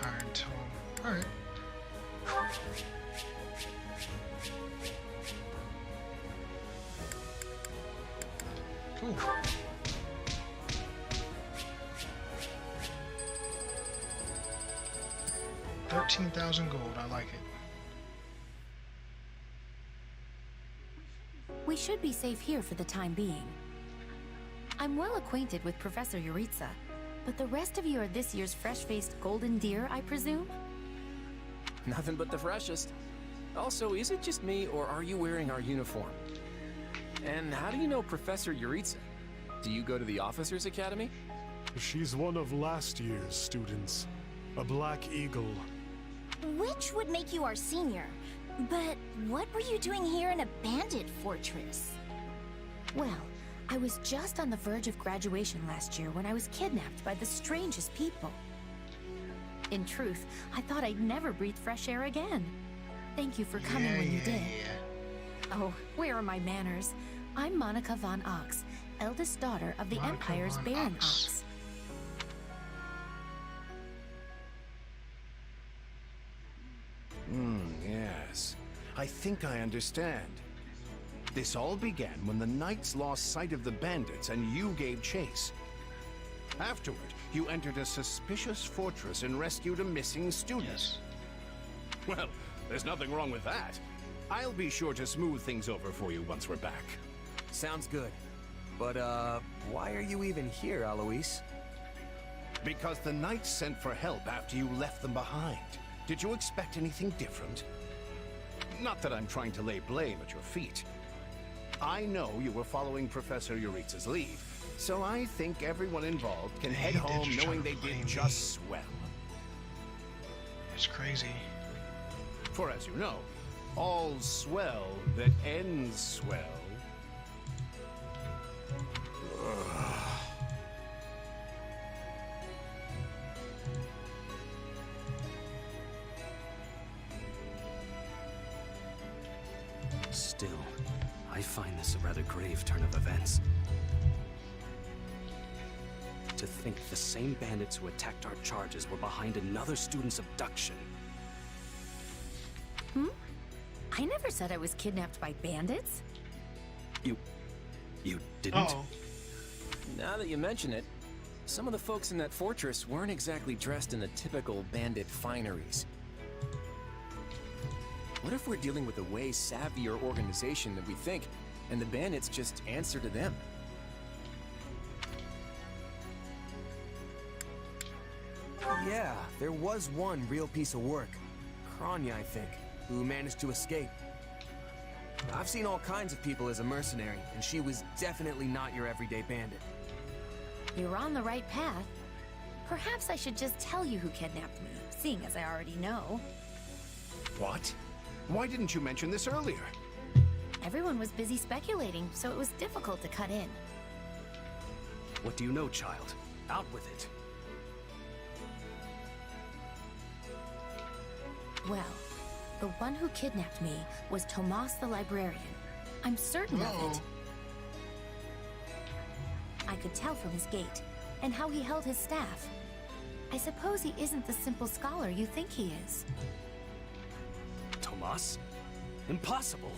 iron tome. Alright. Cool. $13,000 gold. I like it. We should be safe here for the time being. I'm well acquainted with Professor Yuritsa, but the rest of you are this year's fresh-faced golden deer, I presume? Nothing but the freshest. Also, is it just me, or are you wearing our uniform? And how do you know Professor Yuritsa? Do you go to the Officers Academy? She's one of last year's students. A Black Eagle. Which would make you our senior. But what were you doing here in a bandit fortress? Well, I was just on the verge of graduation last year when I was kidnapped by the strangest people. In truth, I thought I'd never breathe fresh air again. Thank you for coming when you did. Oh, where are my manners? I'm Monica von Ox, eldest daughter of the Empire's Baron Ox. Yes. I think I understand. This all began when the knights lost sight of the bandits and you gave chase. Afterward, you entered a suspicious fortress and rescued a missing student. Well, there's nothing wrong with that. I'll be sure to smooth things over for you once we're back. Sounds good. But, why are you even here, Alois? Because the knights sent for help after you left them behind. Did you expect anything different? Not that I'm trying to lay blame at your feet. I know you were following Professor Euritza's lead, so I think everyone involved can head home knowing they did just swell. It's crazy. For as you know, all's swell that ends swell. Still, I find this a rather grave turn of events. To think the same bandits who attacked our charges were behind another student's abduction. I never said I was kidnapped by bandits. You didn't? Now that you mention it, some of the folks in that fortress weren't exactly dressed in the typical bandit fineries. What if we're dealing with a way savvier organization than we think, and the bandits just answer to them? Yeah, there was one real piece of work. Kranya, I think, who managed to escape. I've seen all kinds of people as a mercenary, and she was definitely not your everyday bandit. You're on the right path. Perhaps I should just tell you who kidnapped me, seeing as I already know. What? Why didn't you mention this earlier? Everyone was busy speculating, so it was difficult to cut in. What do you know, child? Out with it. Well, the one who kidnapped me was Tomas the Librarian. I'm certain of it. I could tell from his gait, and how he held his staff. I suppose he isn't the simple scholar you think he is. Tomas? Impossible!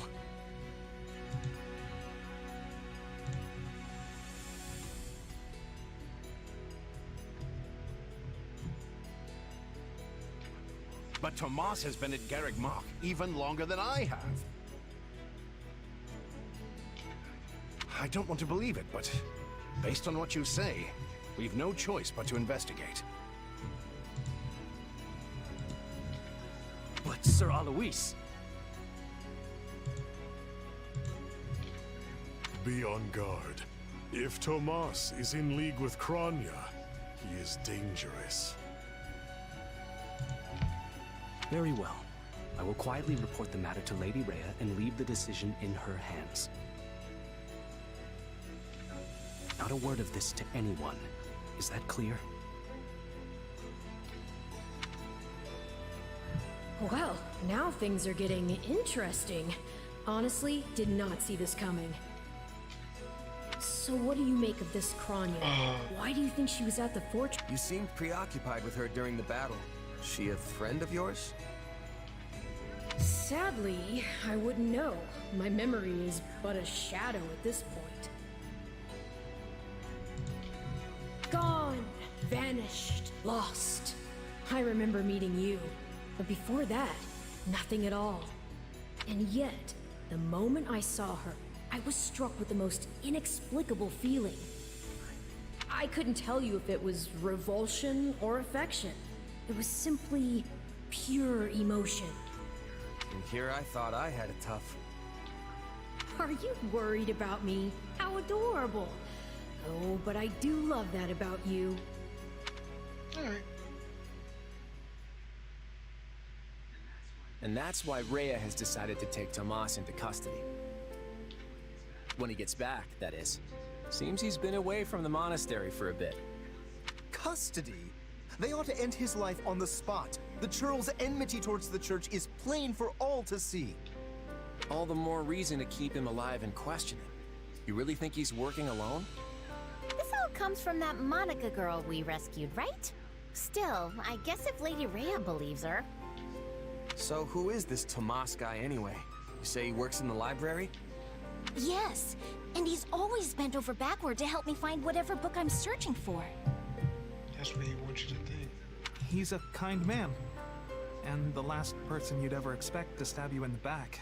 But Tomas has been at Garreg Mach even longer than I have. I don't want to believe it, but based on what you say, we've no choice but to investigate. But Sir Alois... Be on guard. If Tomas is in league with Kranya, he is dangerous. Very well. I will quietly report the matter to Lady Rhea and leave the decision in her hands. Not a word of this to anyone. Is that clear? Well, now things are getting interesting. Honestly, did not see this coming. So what do you make of this Kranya? Why do you think she was at the fortress? You seemed preoccupied with her during the battle. She a friend of yours? Sadly, I wouldn't know. My memory is but a shadow at this point. Gone, vanished, lost. I remember meeting you, but before that, nothing at all. And yet, the moment I saw her, I was struck with the most inexplicable feeling. I couldn't tell you if it was revulsion or affection. It was simply pure emotion. And here I thought I had it tough. Are you worried about me? How adorable. Oh, but I do love that about you. Alright. And that's why Rhea has decided to take Tomas into custody. When he gets back, that is. Seems he's been away from the monastery for a bit. Custody? They ought to end his life on the spot. The churl's enmity towards the church is plain for all to see. All the more reason to keep him alive and question him. You really think he's working alone? This all comes from that Monica girl we rescued, right? Still, I guess if Lady Rhea believes her. So who is this Tomas guy anyway? You say he works in the library? Yes, and he's always bent over backward to help me find whatever book I'm searching for. That's what he wants you to think. He's a kind man. And the last person you'd ever expect to stab you in the back.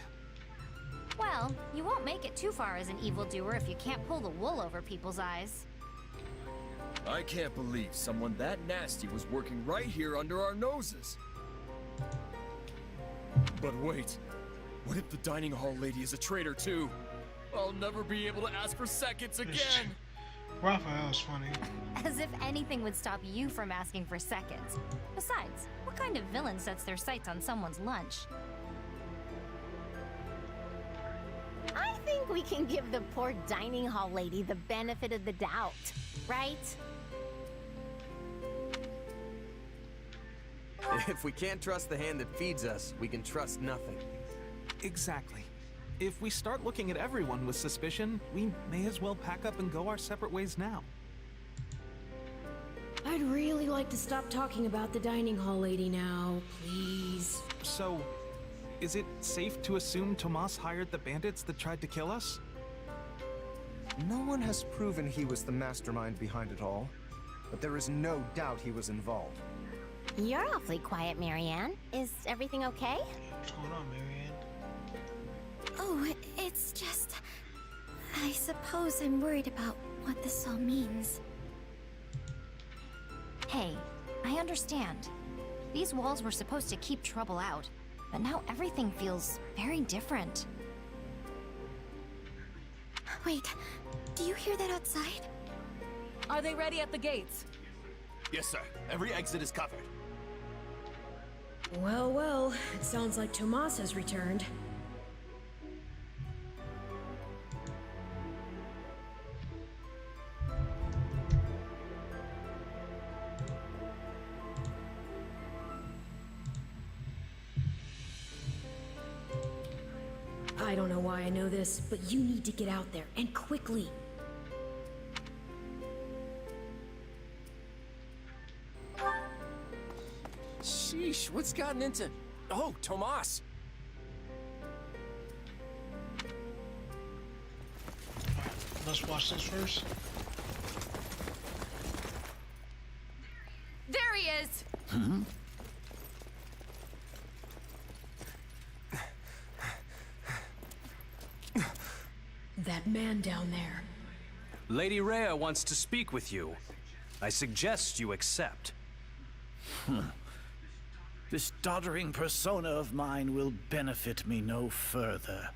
Well, you won't make it too far as an evildoer if you can't pull the wool over people's eyes. I can't believe someone that nasty was working right here under our noses. But wait, what if the dining hall lady is a traitor too? I'll never be able to ask for seconds again! Raphael's funny. As if anything would stop you from asking for seconds. Besides, what kind of villain sets their sights on someone's lunch? I think we can give the poor dining hall lady the benefit of the doubt, right? If we can't trust the hand that feeds us, we can trust nothing. Exactly. If we start looking at everyone with suspicion, we may as well pack up and go our separate ways now. I'd really like to stop talking about the dining hall lady now, please. So, is it safe to assume Tomas hired the bandits that tried to kill us? No one has proven he was the mastermind behind it all, but there is no doubt he was involved. You're awfully quiet, Marianne. Is everything okay? What's going on, Marianne? Oh, it's just... I suppose I'm worried about what this all means. Hey, I understand. These walls were supposed to keep trouble out, but now everything feels very different. Wait, do you hear that outside? Are they ready at the gates? Yes, sir. Every exit is covered. Well, well, it sounds like Tomas has returned. I don't know why I know this, but you need to get out there, and quickly. Sheesh, what's gotten into... Oh, Tomas! Let's watch this first. There he is! Hmm? That man down there. Lady Rhea wants to speak with you. I suggest you accept. This doddering persona of mine will benefit me no further.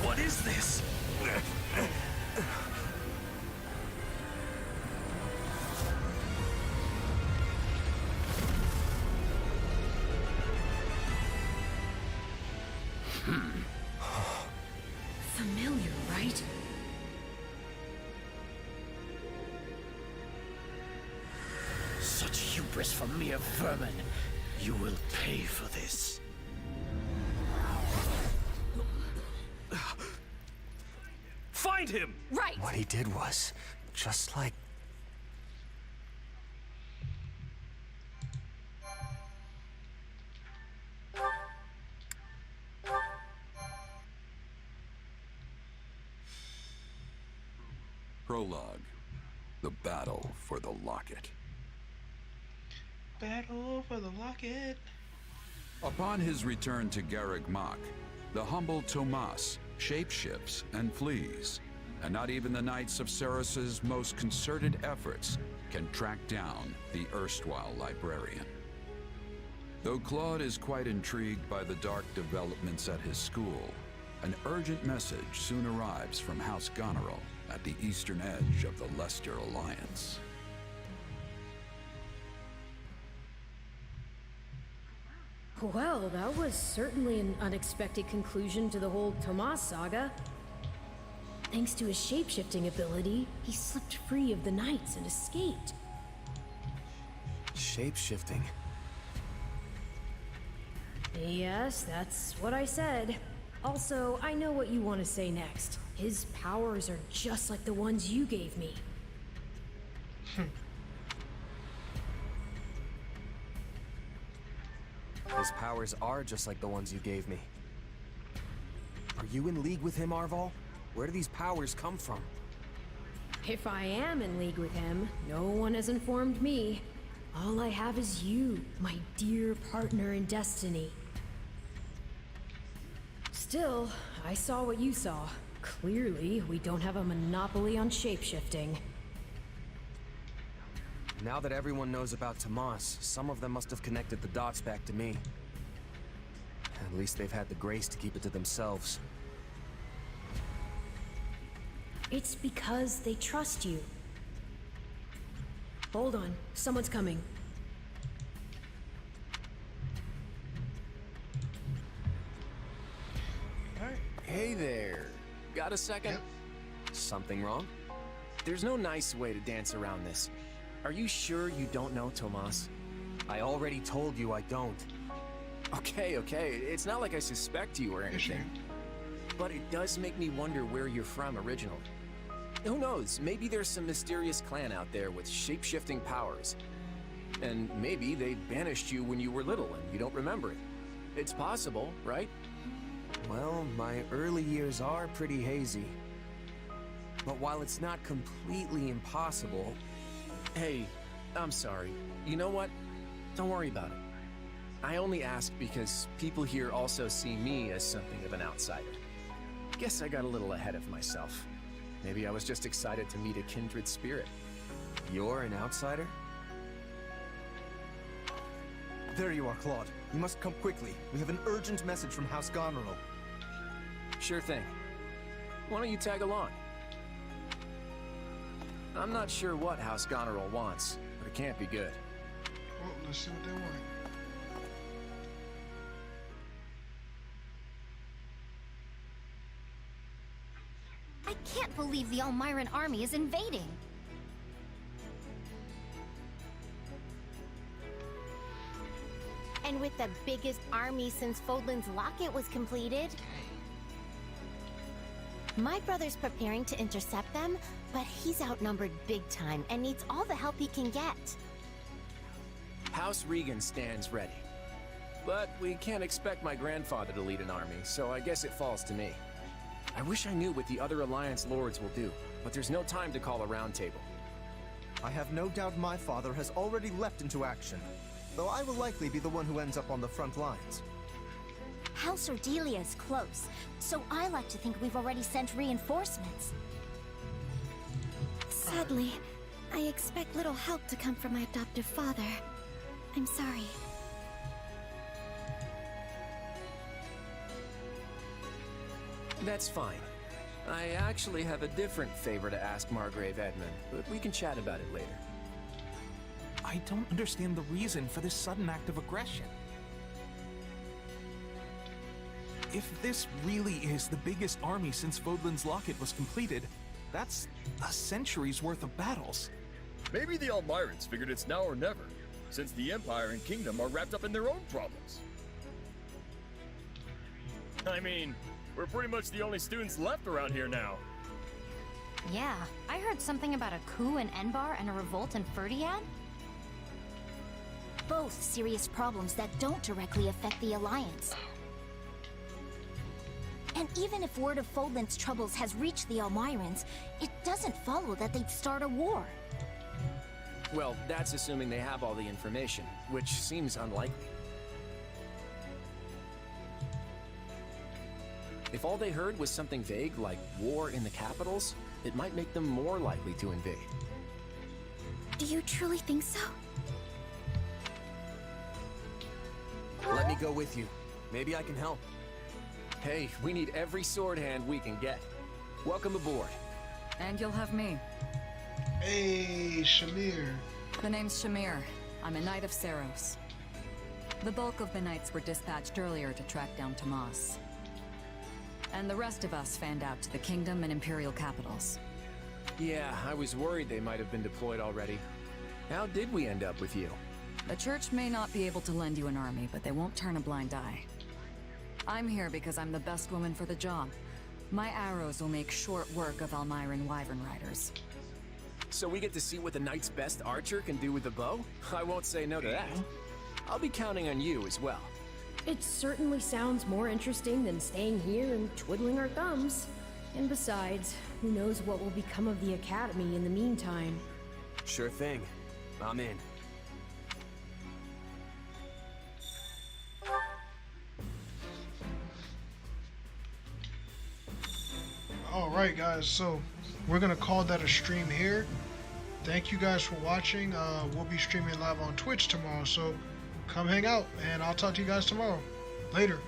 What is this? Familiar, right? Such hubris from mere vermin. You will pay for this. Find him! Right! What he did was just like... Prologue. The battle for the locket. Battle for the locket. Upon his return to Garreg Mach, the humble Tomas shapeshifts and flees, and not even the Knights of Ceres's most concerted efforts can track down the erstwhile librarian. Though Claude is quite intrigued by the dark developments at his school, an urgent message soon arrives from House Goneril at the eastern edge of the Leicester Alliance. Well, that was certainly an unexpected conclusion to the whole Tomas saga. Thanks to his shapeshifting ability, he slipped free of the knights and escaped. Shape-shifting. Yes, that's what I said. Also, I know what you want to say next. His powers are just like the ones you gave me. His powers are just like the ones you gave me. Are you in league with him, Arval? Where do these powers come from? If I am in league with him, no one has informed me. All I have is you, my dear partner in destiny. Still, I saw what you saw. Clearly, we don't have a monopoly on shapeshifting. Now that everyone knows about Tomas, some of them must have connected the dots back to me. At least they've had the grace to keep it to themselves. It's because they trust you. Hold on, someone's coming. Hey there. Got a second? Yep. Something wrong? There's no nice way to dance around this. Are you sure you don't know Tomas? I already told you I don't. Okay. It's not like I suspect you or anything. But it does make me wonder where you're from originally. Who knows? Maybe there's some mysterious clan out there with shape-shifting powers. And maybe they banished you when you were little and you don't remember it. It's possible, right? Well, my early years are pretty hazy. But while it's not completely impossible... Hey, I'm sorry. You know what? Don't worry about it. I only ask because people here also see me as something of an outsider. Guess I got a little ahead of myself. Maybe I was just excited to meet a kindred spirit. You're an outsider? There you are, Claude. You must come quickly. We have an urgent message from House Goneril. Sure thing. Why don't you tag along? I'm not sure what House Goneril wants, but it can't be good. Well, let's see what they want. I can't believe the Almiran army is invading. And with the biggest army since Fodlan's Locket was completed. My brother's preparing to intercept them, but he's outnumbered big time and needs all the help he can get. House Regan stands ready. But we can't expect my grandfather to lead an army, so I guess it falls to me. I wish I knew what the other Alliance lords will do, but there's no time to call a roundtable. I have no doubt my father has already leapt into action, though I will likely be the one who ends up on the front lines. House Ordelia is close, so I like to think we've already sent reinforcements. Sadly, I expect little help to come from my adoptive father. I'm sorry. That's fine. I actually have a different favor to ask Margrave Edmund, but we can chat about it later. I don't understand the reason for this sudden act of aggression. If this really is the biggest army since Fodlan's Locket was completed, that's a century's worth of battles. Maybe the Almirans figured it's now or never, since the Empire and Kingdom are wrapped up in their own problems. I mean, we're pretty much the only students left around here now. Yeah, I heard something about a coup in Enbar and a revolt in Ferdiad. Both serious problems that don't directly affect the Alliance. And even if word of Fodlan's troubles has reached the Almirans, it doesn't follow that they'd start a war. Well, that's assuming they have all the information, which seems unlikely. If all they heard was something vague like war in the capitals, it might make them more likely to invade. Do you truly think so? Let me go with you. Maybe I can help. Hey, we need every sword hand we can get. Welcome aboard. And you'll have me. Hey, Shamir. The name's Shamir. I'm a knight of Seros. The bulk of the knights were dispatched earlier to track down Tomas. And the rest of us fanned out to the kingdom and imperial capitals. Yeah, I was worried they might have been deployed already. How did we end up with you? The church may not be able to lend you an army, but they won't turn a blind eye. I'm here because I'm the best woman for the job. My arrows will make short work of Almyran wyvern riders. So we get to see what the knight's best archer can do with the bow? I won't say no to that. I'll be counting on you as well. It certainly sounds more interesting than staying here and twiddling our thumbs. And besides, who knows what will become of the academy in the meantime. Sure thing. I'm in. Alright guys, so we're gonna call that a stream here. Thank you guys for watching. We'll be streaming live on Twitch tomorrow, so come hang out and I'll talk to you guys tomorrow. Later.